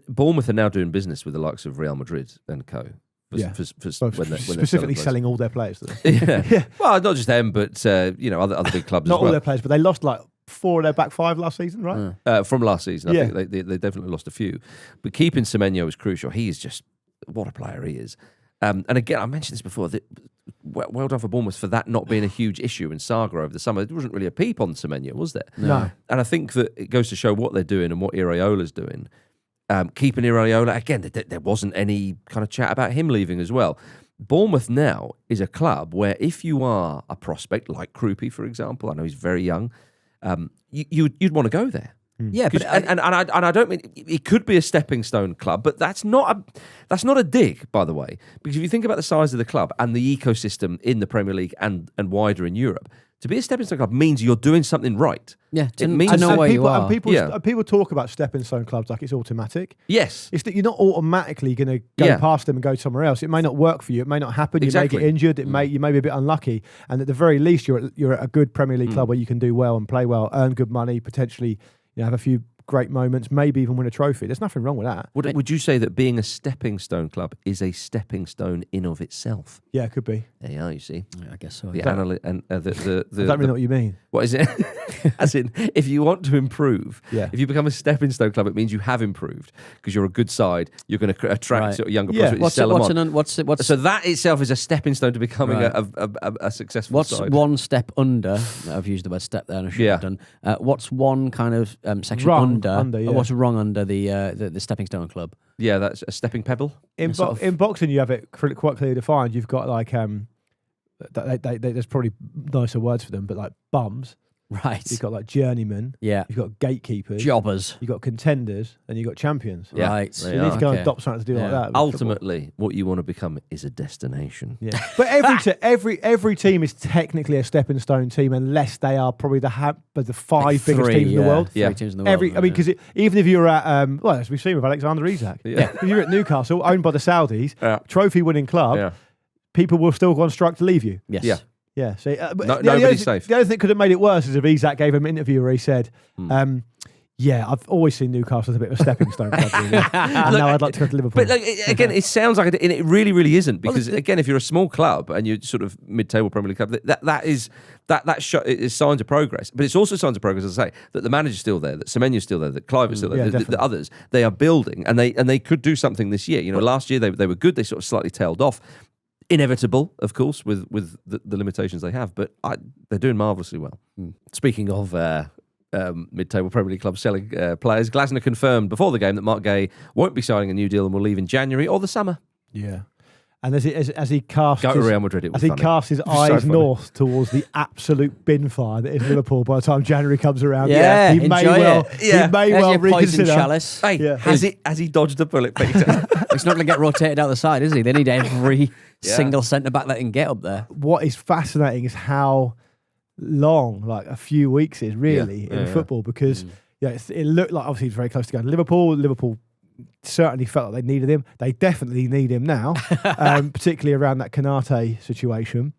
Speaker 1: Bournemouth are now doing business with the likes of Real Madrid and co.
Speaker 2: Specifically selling all their players.
Speaker 1: Yeah. Well, not just them, but other big clubs.
Speaker 2: Not
Speaker 1: as well.
Speaker 2: all their players, but they lost like 4 of their back 5 last season, right?
Speaker 1: From last season, I think they definitely lost a few. But keeping Semenyo is crucial. He is just what a player he is. And again, I mentioned this before. Well done for Bournemouth for that not being a huge issue in Saga over the summer. There wasn't really a peep on Semenyo, was there?
Speaker 2: No.
Speaker 1: And I think that it goes to show what they're doing and what Iraola's doing. Keeping Iraola, again, there wasn't any kind of chat about him leaving as well. Bournemouth now is a club where if you are a prospect like Krupi, for example, I know he's very young, you'd want to go there.
Speaker 3: Yeah, but
Speaker 1: I don't mean it could be a stepping stone club, but that's not a dig, by the way, because if you think about the size of the club and the ecosystem in the Premier League and wider in Europe, to be a stepping stone club means you're doing something right.
Speaker 3: Yeah,
Speaker 1: it means
Speaker 3: to know where you are.
Speaker 2: And people talk about stepping stone clubs like it's automatic.
Speaker 1: Yes,
Speaker 2: it's that you're not automatically going to go past them and go somewhere else. It may not work for you. It may not happen.
Speaker 1: Exactly.
Speaker 2: You may get injured. You may be a bit unlucky. And at the very least, you're at a good Premier League club where you can do well and play well, earn good money, potentially have a few great moments, maybe even win a trophy. There's nothing wrong with that.
Speaker 1: Would you say that being a stepping stone club is a stepping stone in of itself?
Speaker 2: Yeah, it could be.
Speaker 1: There you are, you see.
Speaker 3: Yeah, I guess so.
Speaker 1: The
Speaker 3: Yeah.
Speaker 1: I don't
Speaker 2: really know what you mean.
Speaker 1: What is it? As in, if you want to improve,
Speaker 2: Yeah.
Speaker 1: if you become a stepping stone club, it means you have improved because you're a good side. You're going to attract sort of younger prospects. So that itself is a stepping stone to becoming a successful side.
Speaker 3: What's one step under? I've used the word step there and I should have done. What's one kind of section under what's wrong under the stepping stone club?
Speaker 1: Yeah, that's a stepping pebble.
Speaker 2: In boxing, you have it quite clearly defined. You've got like there's probably nicer words for them, but like bums.
Speaker 3: Right.
Speaker 2: You've got like journeymen.
Speaker 3: Yeah.
Speaker 2: You've got gatekeepers.
Speaker 3: Jobbers.
Speaker 2: You've got contenders, and you've got champions.
Speaker 1: Yeah.
Speaker 3: Right.
Speaker 2: So you need to go and adopt something to do like that.
Speaker 1: Ultimately, what you want to become is a destination.
Speaker 2: Yeah. But every team is technically a stepping stone team, unless they are probably the 5 biggest teams in the world.
Speaker 3: Yeah. 3 teams in the world.
Speaker 2: Because even if you're at as we've seen with Alexander Isak, if you're at Newcastle, owned by the Saudis, trophy-winning club, people will still go on strike to leave you.
Speaker 3: Yes.
Speaker 1: Yeah.
Speaker 2: Yeah, so
Speaker 1: nobody's safe.
Speaker 2: The only thing that could have made it worse is if Isak gave him an interview where he said, I've always seen Newcastle as a bit of a stepping stone club, really. And now I'd like to go to Liverpool.
Speaker 1: But again, it sounds like it really, really isn't, because again, if you're a small club and you're sort of mid-table Premier League club, that is signs of progress. But it's also signs of progress, as I say, that the manager's still there, that Semenyo's still there, that Cliver's still there, the others, they are building, and they could do something this year. Last year they were good, they sort of slightly tailed off. Inevitable, of course, with the limitations they have, but they're doing marvellously well. Speaking of mid-table Premier League clubs selling players, Glasner confirmed before the game that Mark Gay won't be signing a new deal and will leave in January or the summer.
Speaker 2: Yeah. And as he casts
Speaker 1: Real Madrid,
Speaker 2: he casts his eyes north towards the absolute bin fire that is Liverpool by the time January comes around, he may well reconsider.
Speaker 3: Chalice.
Speaker 1: Hey, has he dodged a bullet, Peter?
Speaker 3: He's not going to get rotated out the side, is he? They need every single centre back that can get up there.
Speaker 2: What is fascinating is how long, like a few weeks, is really in football, because Yeah, it looked like obviously he's very close to going to Liverpool. Liverpool certainly felt like they needed him. They definitely need him now, particularly around that Konate situation.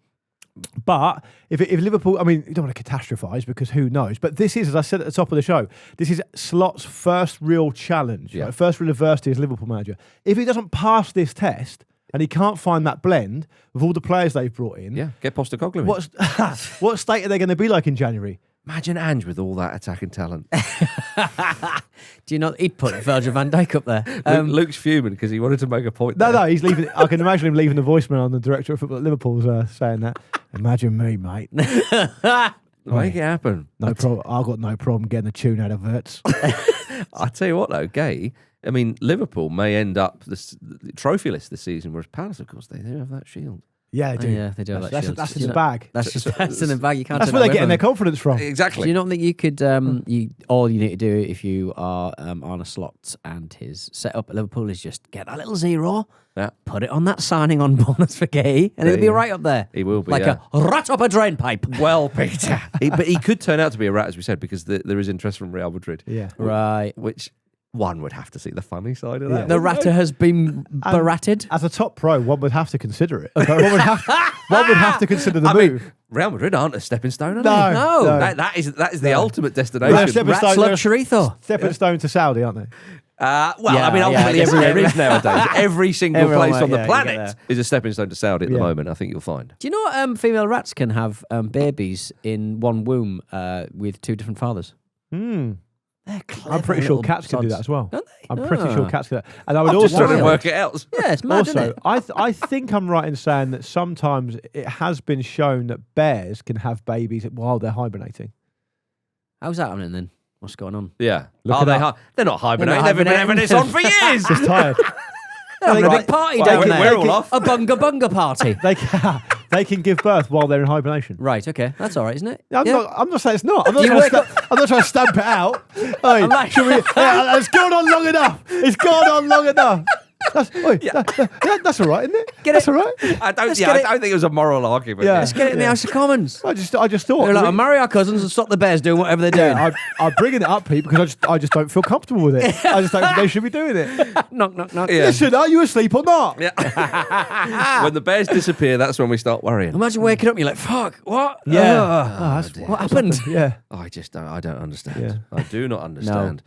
Speaker 2: But if Liverpool, I mean, you don't want to catastrophise because who knows? But this is, as I said at the top of the show, this is Slot's first real challenge, right? First real adversity as Liverpool manager. If he doesn't pass this test and he can't find that blend with all the players they've brought in,
Speaker 1: get Postecoglou in.
Speaker 2: What state are they going to be like in January?
Speaker 1: Imagine Ange with all that attacking talent.
Speaker 3: Do you not? He'd put Virgil van Dijk up there.
Speaker 1: Luke's fuming because he wanted to make a point.
Speaker 2: No, he's leaving. I can imagine him leaving the voicemail on the director of football at Liverpool saying that. Imagine me, mate.
Speaker 1: Make it happen.
Speaker 2: No problem. I've got no problem getting a tune out of Verts.
Speaker 1: I tell you what, though, Gay. I mean, Liverpool may end up the trophyless this season, whereas Palace, of course, they do have that shield.
Speaker 2: Yeah, they do.
Speaker 3: Yeah, they do have that shield.
Speaker 2: That's in the bag.
Speaker 3: That's in the bag. You can't.
Speaker 2: That's where they're getting their confidence from.
Speaker 1: Exactly.
Speaker 3: Do you not think you could? All you need to do if you are Arne Slot and his setup at Liverpool is just get that little 0, put it on that signing on bonus for Gay, and it'll be right up there.
Speaker 1: He will be
Speaker 3: like a rat up a drain pipe.
Speaker 1: Well, Peter. But he could turn out to be a rat, as we said, because there is interest from Real Madrid.
Speaker 2: Yeah,
Speaker 3: right.
Speaker 1: Which one would have to see the funny side of that.
Speaker 2: Yeah.
Speaker 3: The ratter has been beratted.
Speaker 2: As a top pro, one would have to consider it. one would have to consider the move.
Speaker 1: Mean, Real Madrid aren't a stepping stone, are
Speaker 2: No,
Speaker 1: they?
Speaker 2: no.
Speaker 1: That is the ultimate destination.
Speaker 2: Well,
Speaker 3: Rat slug chorizo.
Speaker 2: Stepping stone to Saudi, aren't they?
Speaker 1: Ultimately, everywhere is nowadays. Every single place on the
Speaker 3: you
Speaker 1: planet is a stepping stone to Saudi at the moment, I think you'll find.
Speaker 3: Do you know what female rats can have babies in one womb with 2 different fathers? They're clever.
Speaker 2: I'm pretty sure
Speaker 3: little
Speaker 2: cats can do
Speaker 3: sods.
Speaker 2: that as well.
Speaker 3: Don't they?
Speaker 2: I'm pretty sure cats can do that. And I would
Speaker 1: I'm just trying to
Speaker 2: also
Speaker 1: work it out.
Speaker 3: Yeah, it's mad, isn't
Speaker 2: also,
Speaker 3: it?
Speaker 2: I think I'm right in saying that sometimes it has been shown that bears can have babies while they're hibernating.
Speaker 3: How's that happening then? What's going on?
Speaker 1: Yeah.
Speaker 2: Look
Speaker 1: Are they?
Speaker 2: it up.
Speaker 1: They're not hibernating.
Speaker 3: They're
Speaker 1: They've
Speaker 3: not
Speaker 1: been having this on for years.
Speaker 2: Just tired.
Speaker 3: Having a
Speaker 2: Right.
Speaker 3: big party
Speaker 1: Well,
Speaker 3: down there.
Speaker 1: we're all off.
Speaker 3: A bunga party.
Speaker 2: They can give birth while they're in hibernation.
Speaker 3: Right, okay. That's all right, isn't it?
Speaker 2: I'm not saying it's not. I'm not,
Speaker 3: You
Speaker 2: trying
Speaker 3: wake
Speaker 2: to stamp it out. Hey,
Speaker 3: like-
Speaker 2: it's gone on long enough. It's gone on long enough. That's all right, isn't it? That's all right.
Speaker 1: I don't
Speaker 3: Let's get it.
Speaker 1: think it was a moral argument.
Speaker 2: Yeah.
Speaker 3: Let's get it in the House of Commons.
Speaker 2: I just thought.
Speaker 3: They're like, I'll marry our cousins and stop the bears doing whatever they're doing.
Speaker 2: Yeah, I'm bringing it up, Pete, because I just don't feel comfortable with it. I just don't think they should be doing it.
Speaker 3: knock, knock, knock.
Speaker 1: Yeah.
Speaker 2: Listen, are you asleep or not?
Speaker 1: Yeah. When the bears disappear, that's when we start worrying.
Speaker 3: Imagine waking up and you're like, fuck, what?
Speaker 2: Yeah.
Speaker 3: Ugh. What happened?
Speaker 2: Yeah.
Speaker 1: I don't understand.
Speaker 2: Yeah.
Speaker 1: I do not understand.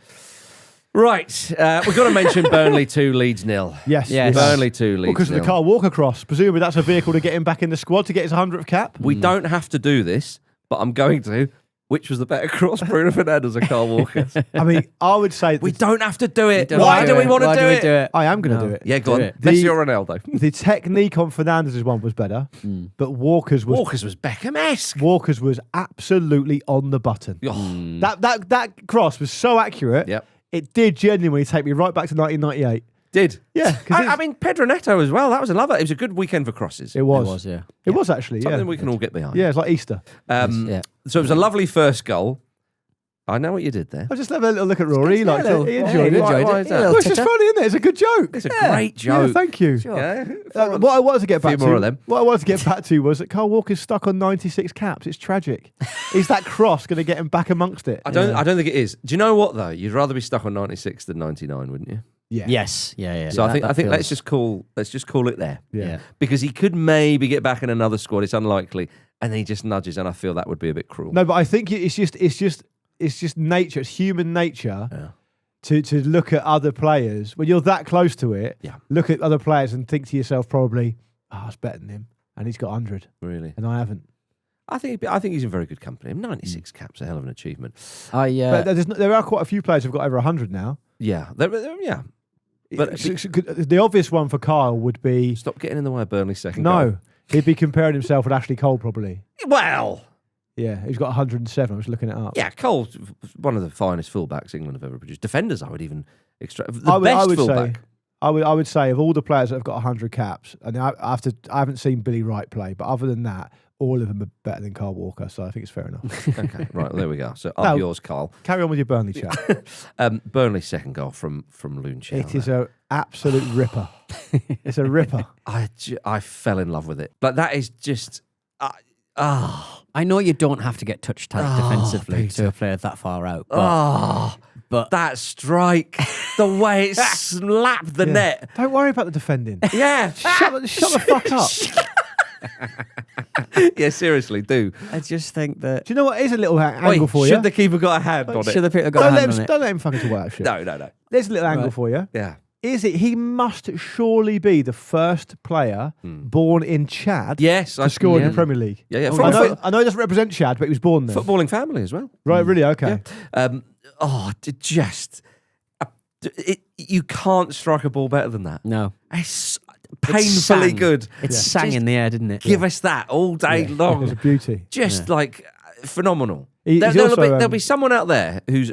Speaker 1: Right, we've got to mention Burnley 2, Leeds 0.
Speaker 2: Yes.
Speaker 1: Burnley 2, Leeds
Speaker 2: Because of the
Speaker 1: 0.
Speaker 2: Carl Walker cross. Presumably that's a vehicle to get him back in the squad to get his 100th cap.
Speaker 1: We don't have to do this, but I'm going to. Which was the better cross, Bruno Fernandes or Carl Walker?
Speaker 2: I mean, I would say
Speaker 1: We don't have to do it.
Speaker 3: Don't
Speaker 1: Why do we want to
Speaker 3: Why
Speaker 1: do
Speaker 3: we
Speaker 1: it?
Speaker 3: do it?
Speaker 2: I am going to
Speaker 3: No.
Speaker 2: do it.
Speaker 1: Yeah, go
Speaker 3: Do
Speaker 1: on.
Speaker 3: it.
Speaker 1: Messi or Ronaldo?
Speaker 2: The technique on Fernandez's one was better, but Walker's
Speaker 1: Walker's was Beckham-esque.
Speaker 2: Walker's was absolutely on the button.
Speaker 1: Oh.
Speaker 2: That cross was so accurate.
Speaker 1: Yep.
Speaker 2: It did genuinely take me right back to 1998.
Speaker 1: Did.
Speaker 2: Yeah, 'cause
Speaker 1: I mean, Pedro Neto as well. That was another. It was a good weekend for crosses.
Speaker 2: It was.
Speaker 3: It was, yeah.
Speaker 2: It was actually.
Speaker 1: Something
Speaker 2: Yeah.
Speaker 1: we can all get behind.
Speaker 2: Yeah, it's like Easter.
Speaker 3: Yeah.
Speaker 1: So it was a lovely first goal. I know what you did there.
Speaker 2: I just have a little look at Rory. He liked
Speaker 3: little-
Speaker 2: it. He
Speaker 3: yeah,
Speaker 2: enjoyed
Speaker 3: he
Speaker 2: it.
Speaker 3: enjoyed
Speaker 1: Why
Speaker 3: it.
Speaker 1: is
Speaker 3: Yeah,
Speaker 1: that?
Speaker 3: a
Speaker 2: Well, it's
Speaker 3: little
Speaker 2: just
Speaker 3: tit-tat.
Speaker 2: funny, isn't it? It's a good joke.
Speaker 1: It's a great joke.
Speaker 2: Yeah, thank you.
Speaker 1: Yeah.
Speaker 2: What I wanted to get back
Speaker 1: Few more of
Speaker 2: to,
Speaker 1: them.
Speaker 2: what I wanted to get back to was that Carl Walker's stuck on 96 caps. It's tragic. Is that cross going to get him back amongst it?
Speaker 1: I don't think it is. Do you know what though? You'd rather be stuck on 96 than 99, wouldn't you?
Speaker 2: Yeah.
Speaker 3: Yes. Yeah.
Speaker 1: So I think
Speaker 3: That
Speaker 1: let's
Speaker 3: feels-
Speaker 1: just call it there.
Speaker 2: Yeah.
Speaker 1: Because he could maybe get back in another squad. It's unlikely, and then he just nudges, and I feel that would be a bit cruel.
Speaker 2: No, but I think it's just nature. It's human nature to look at other players when you're that close to it.
Speaker 1: Yeah.
Speaker 2: Look at other players and think to yourself, probably, I was better than him, and he's got 100,
Speaker 1: Really,
Speaker 2: and I haven't.
Speaker 1: I think he's in very good company. 96 caps, a hell of an achievement.
Speaker 2: But there are quite a few players who've got over 100 now.
Speaker 1: Yeah, yeah. But
Speaker 2: The obvious one for Kyle would be
Speaker 1: stop getting in the way of Burnley's second goal.
Speaker 2: no. He'd be comparing himself with Ashley Cole, probably.
Speaker 1: Well,
Speaker 2: Yeah, he's got 107. I was looking it up.
Speaker 1: yeah, Cole's one of the finest fullbacks England have ever produced. Defenders, I would even extract.
Speaker 2: I
Speaker 1: Best
Speaker 2: would
Speaker 1: fullback.
Speaker 2: say, I would say of all the players that have got 100 caps, and I haven't seen Billy Wright play, but other than that, all of them are better than Carl Walker. So I think it's fair enough.
Speaker 1: Okay, right, there we go. So up
Speaker 2: No.
Speaker 1: yours, Carl.
Speaker 2: Carry on with your Burnley chat.
Speaker 1: Burnley's second goal from Loum Tchaouna.
Speaker 2: It is an absolute ripper. It's a ripper.
Speaker 1: I fell in love with it. Like that is just.
Speaker 3: I know you don't have to get touch tight defensively to a player that far out, but
Speaker 1: that strike, the way it slapped the net.
Speaker 2: Don't worry about the defending.
Speaker 1: Yeah.
Speaker 2: shut the fuck up.
Speaker 1: Yeah, seriously, do.
Speaker 3: I just think that...
Speaker 2: Do you know what is a little angle for you?
Speaker 1: Should the keeper got a hand on it?
Speaker 3: Should the keeper got a hand on it?
Speaker 2: Don't let him fucking talk about that shit.
Speaker 1: No.
Speaker 2: There's a little angle for you.
Speaker 1: Yeah.
Speaker 2: Is it? He must surely be the first player born in Chad
Speaker 1: Yes.
Speaker 2: to score in the Premier League.
Speaker 1: Yeah.
Speaker 2: I know he doesn't represent Chad, but he was born there.
Speaker 1: Footballing family as well.
Speaker 2: Right, really? Okay.
Speaker 1: Yeah. You can't strike a ball better than that.
Speaker 3: No.
Speaker 1: It's painfully good.
Speaker 3: It sang in the air, didn't it?
Speaker 1: Give us that all day long.
Speaker 2: It's a beauty.
Speaker 1: Just like phenomenal.
Speaker 2: He's
Speaker 1: There'll be someone out there who's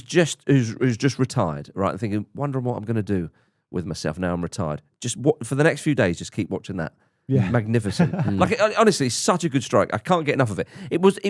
Speaker 1: just retired, right? And thinking, wondering what I'm going to do with myself now I'm retired. Just for the next few days, just keep watching that.
Speaker 2: Yeah.
Speaker 1: Magnificent. Like honestly, it's such a good strike. I can't get enough of it. It wasn't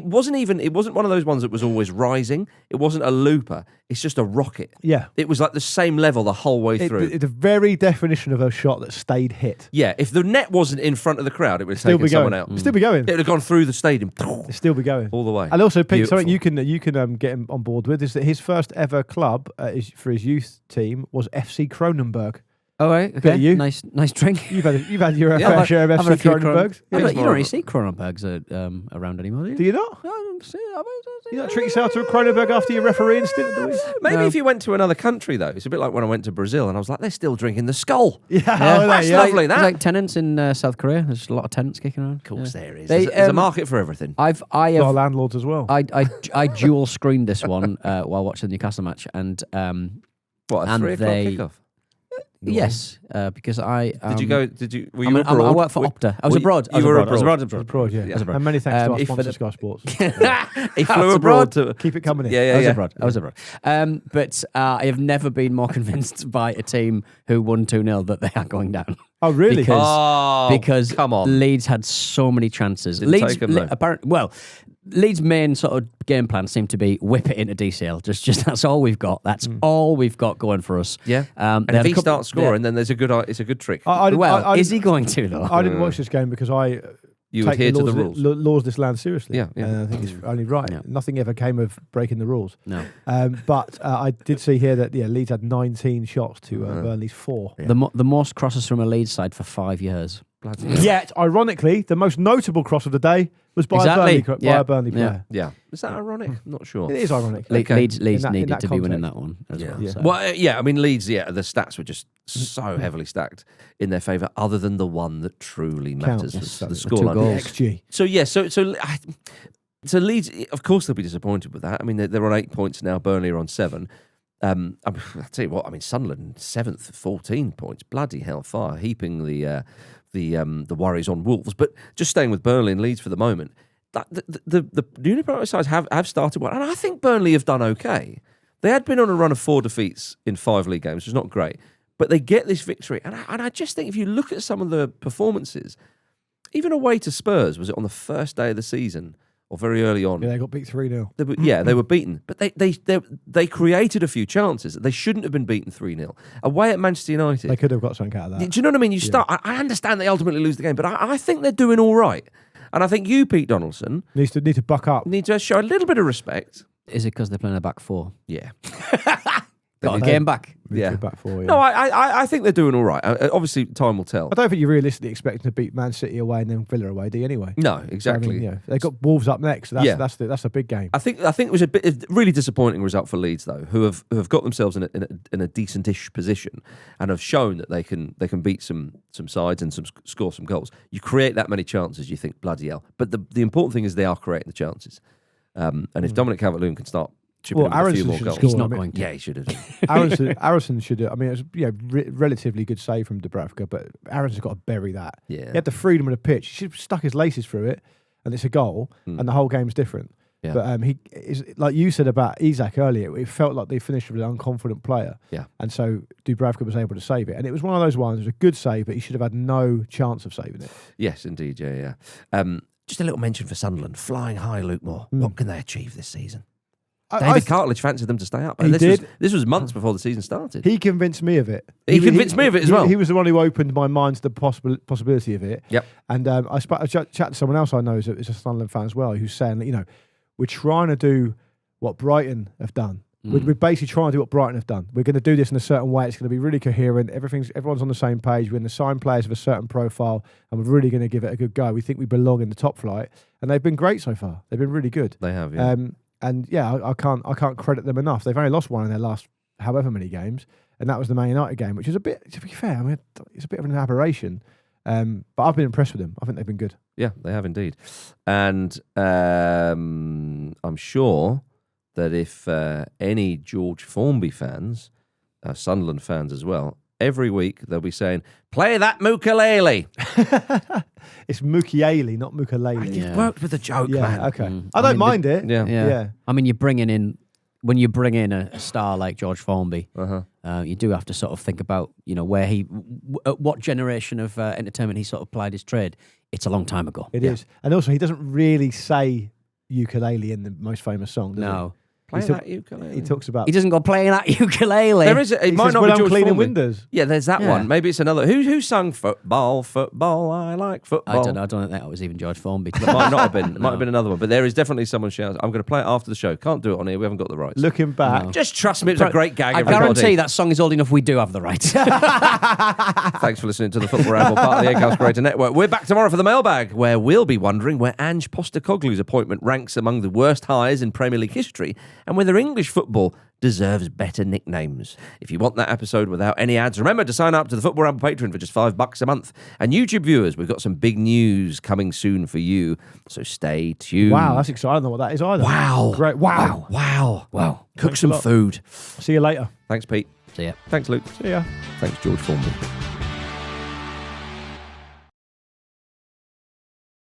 Speaker 1: one of those ones that was always rising. It wasn't a looper. It's just a rocket.
Speaker 2: Yeah.
Speaker 1: It was like the same level the whole way through.
Speaker 2: It's the very definition of a shot that stayed hit.
Speaker 1: Yeah, if the net wasn't in front of the crowd, it would have taken someone out.
Speaker 2: Still be going.
Speaker 1: It would have gone through the stadium.
Speaker 2: It'll still be going
Speaker 1: all the way.
Speaker 2: And also, Pete,
Speaker 1: Beautiful.
Speaker 2: something you can get him on board with is that his first ever club for his youth team was FC Kronenberg.
Speaker 3: Oh, right.
Speaker 2: Bet
Speaker 3: Okay.
Speaker 2: you.
Speaker 3: Nice drink.
Speaker 2: You've had your fair share of
Speaker 3: I've had a
Speaker 2: FC
Speaker 3: few
Speaker 2: Kronenbergs.
Speaker 3: You don't
Speaker 1: more
Speaker 3: really
Speaker 1: of
Speaker 3: see Cronenbergs around anymore, do you?
Speaker 2: Do you not?
Speaker 3: No, I don't see it.
Speaker 2: You not treat yourself to a Kronenberg after your refereeing stint, do we?
Speaker 1: Maybe if you went to another country, though. It's a bit like when I went to Brazil and I was like, they're still drinking the skull.
Speaker 2: Yeah,
Speaker 1: That's lovely, that.
Speaker 3: There's like tenants in South Korea. There's a lot of tenants kicking around.
Speaker 1: Of course there is.
Speaker 3: They,
Speaker 1: There's a market for everything.
Speaker 3: I
Speaker 2: Our
Speaker 3: have
Speaker 2: landlords as well.
Speaker 3: I dual screened this one while watching the Newcastle match, and
Speaker 1: What, a
Speaker 3: and
Speaker 1: 3 o'clock
Speaker 3: they-
Speaker 1: kickoff?
Speaker 3: yes, because I
Speaker 1: Did you go? Were you
Speaker 3: I
Speaker 1: abroad?
Speaker 3: work for Opta. I was abroad.
Speaker 1: You were abroad.
Speaker 2: Abroad, yeah.
Speaker 1: I was
Speaker 3: abroad.
Speaker 2: And many thanks to our
Speaker 3: If
Speaker 2: sponsor,
Speaker 3: the-
Speaker 2: Sky Sports.
Speaker 1: He flew abroad to.
Speaker 2: Keep it coming in.
Speaker 1: Yeah.
Speaker 3: I was abroad. But I have never been more convinced by a team who won 2-0 that they are going down.
Speaker 2: Oh, really?
Speaker 3: Because
Speaker 1: come on.
Speaker 3: Leeds had so many chances.
Speaker 1: Didn't
Speaker 3: Leeds,
Speaker 1: take them, though.
Speaker 3: Leeds' main sort of game plan seemed to be whip it into DCL. Just that's all we've got. That's all we've got going for us.
Speaker 1: Yeah.
Speaker 3: They
Speaker 1: And
Speaker 3: had
Speaker 1: if
Speaker 3: a
Speaker 1: he
Speaker 3: couple-
Speaker 1: starts scoring, then it's a good trick.
Speaker 3: Is he going to though?
Speaker 2: I didn't watch this game because I
Speaker 1: You
Speaker 2: take
Speaker 1: adhere to the
Speaker 2: laws,
Speaker 1: rules.
Speaker 2: laws this land seriously.
Speaker 1: Yeah.
Speaker 2: And I think it's only right.
Speaker 3: Yeah.
Speaker 2: Nothing ever came of breaking the rules.
Speaker 3: No.
Speaker 2: But I did see here that Leeds had 19 shots to Burnley's 4.
Speaker 3: The most crosses from a Leeds side for 5 years.
Speaker 2: Yet, ironically, the most notable cross of the day was by
Speaker 3: Exactly.
Speaker 2: a Burnley player.
Speaker 1: Yeah. Is that ironic? I'm not sure.
Speaker 2: It is ironic.
Speaker 3: Leeds
Speaker 2: In that
Speaker 3: needed to be winning
Speaker 2: context.
Speaker 3: that one as well.
Speaker 2: Yeah.
Speaker 3: So.
Speaker 1: Well, I mean, Leeds, the stats were just so heavily stacked in their favour, other than the one that truly matters,
Speaker 3: Yes.
Speaker 1: the
Speaker 3: The
Speaker 1: scoreline.
Speaker 3: 2 goals.
Speaker 2: XG.
Speaker 1: So Leeds, of course, they'll be disappointed with that. I mean, they're on 8 points now. Burnley are on 7. I'll tell you what. I mean, Sunderland 7th, 14 points. Bloody hellfire, heaping the worries on Wolves. But just staying with Burnley and Leeds for the moment, the newly promoted sides have started well, and I think Burnley have done okay. They had been on a run of 4 defeats in 5 league games, which is not great, but they get this victory, and I just think if you look at some of the performances, even away to Spurs, was it on the first day of the season or very early on?
Speaker 2: Yeah, they got beat 3-0.
Speaker 1: They were beaten, but they created a few chances. They shouldn't have been beaten 3-0. Away at Manchester United,
Speaker 2: They could have got something out of that.
Speaker 1: do you know what I mean? I understand they ultimately lose the game, but I think they're doing all right. And I think you, Pete Donaldson,
Speaker 2: Need to buck up.
Speaker 1: need to show a little bit of respect.
Speaker 3: Is it because they're playing a back 4?
Speaker 1: Yeah.
Speaker 3: Got a game back.
Speaker 1: Yeah.
Speaker 2: Back 4, yeah.
Speaker 1: No, I think they're doing all right. Obviously, time will tell.
Speaker 2: I don't think you're realistically expecting to beat Man City away and then Villa away, do you, anyway?
Speaker 1: No, exactly.
Speaker 2: So, I mean, they've got Wolves up next. So that's a big game.
Speaker 1: I think it was a really disappointing result for Leeds, though, who have got themselves in a decentish position and have shown that they can beat some sides and score some goals. You create that many chances, you think bloody hell. But the important thing is they are creating the chances. And if Dominic Calvert-Lewin can start chipping in with a few
Speaker 2: Aronson
Speaker 1: more
Speaker 2: should
Speaker 1: goals,
Speaker 2: score.
Speaker 3: He's not
Speaker 2: I mean,
Speaker 3: going to.
Speaker 1: yeah, he should have.
Speaker 2: Aronson should have. I mean, it was relatively good save from Dubravka, but Aronson's got to bury that.
Speaker 1: Yeah.
Speaker 2: He had the freedom of the pitch. He should have stuck his laces through it, and it's a goal, and the whole game's different.
Speaker 1: Yeah.
Speaker 2: But he is, like you said about Isak earlier, it felt like they finished with an unconfident player.
Speaker 1: Yeah.
Speaker 2: And so Dubravka was able to save it. And it was one of those ones, it was a good save, but he should have had no chance of saving it.
Speaker 1: Yes, indeed. Yeah. Just a little mention for Sunderland. Flying high, Luke Moore. What can they achieve this season? David Cartledge fancied them to stay up.
Speaker 2: He did.
Speaker 1: This was months before the season started.
Speaker 2: He convinced me of it.
Speaker 1: He convinced me of it as well.
Speaker 2: He was the one who opened my mind to the possibility of it.
Speaker 1: Yep.
Speaker 2: And I chatted to someone else I know is a Sunderland fan as well, who's saying that, we're trying to do what Brighton have done. We're basically trying to do what Brighton have done. We're going to do this in a certain way. It's going to be really coherent. Everyone's on the same page. We're going to sign players of a certain profile, and we're really going to give it a good go. We think we belong in the top flight, and they've been great so far. They've been really good.
Speaker 1: They have, yeah.
Speaker 2: And yeah, I can't credit them enough. They've only lost one in their last however many games, and that was the Man United game, which is a bit, to be fair, I mean, it's a bit of an aberration. But I've been impressed with them. I think they've been good.
Speaker 1: Yeah, they have indeed. And I'm sure that if any George Formby fans, Sunderland fans as well, every week they'll be saying, play that Mukalele.
Speaker 2: It's Mukiele, not Mukalele.
Speaker 1: You've worked with the joke, man.
Speaker 2: Okay. I don't mind it.
Speaker 1: Yeah.
Speaker 3: I mean, when you bring in a star like George Formby, you do have to sort of think about, where what generation of entertainment he sort of plied his trade. It's a long time ago.
Speaker 2: It is. And also, he doesn't really say ukulele in the most famous song, does he?
Speaker 1: Play that ukulele.
Speaker 2: He talks about...
Speaker 3: He doesn't go playing that ukulele.
Speaker 1: There is. It might
Speaker 2: says,
Speaker 1: not
Speaker 2: when
Speaker 1: be
Speaker 2: I'm
Speaker 1: George
Speaker 2: cleaning
Speaker 1: Formby.
Speaker 2: windows.
Speaker 1: Yeah, there's that one. Maybe it's another. Who sung football? I like football.
Speaker 3: I don't think that was even George Formby.
Speaker 1: It might not have been. It might have been another one. But there is definitely someone shouting. I'm going to play it after the show. Can't do it on here. We haven't got the rights.
Speaker 2: Looking back...
Speaker 1: Just trust me. It's a great gag.
Speaker 3: I guarantee that song is old enough. We do have the rights.
Speaker 1: Thanks for listening to the Football Ramble, part of the Egghouse Creator Network. We're back tomorrow for the mailbag, where we'll be wondering where Ange Postecoglou's appointment ranks among the worst hires in Premier League history, and whether English football deserves better nicknames. If you want that episode without any ads, remember to sign up to the Football Ramble Patreon for just $5 a month. And YouTube viewers, we've got some big news coming soon for you, so stay tuned.
Speaker 2: Wow, that's exciting. I don't know what that is either.
Speaker 1: Wow.
Speaker 2: Great. Wow.
Speaker 1: Cook
Speaker 2: Thanks
Speaker 1: some
Speaker 2: a lot.
Speaker 1: food.
Speaker 2: See you later.
Speaker 1: Thanks, Pete.
Speaker 3: See ya.
Speaker 1: Thanks, Luke.
Speaker 2: See ya.
Speaker 1: Thanks, George Formby.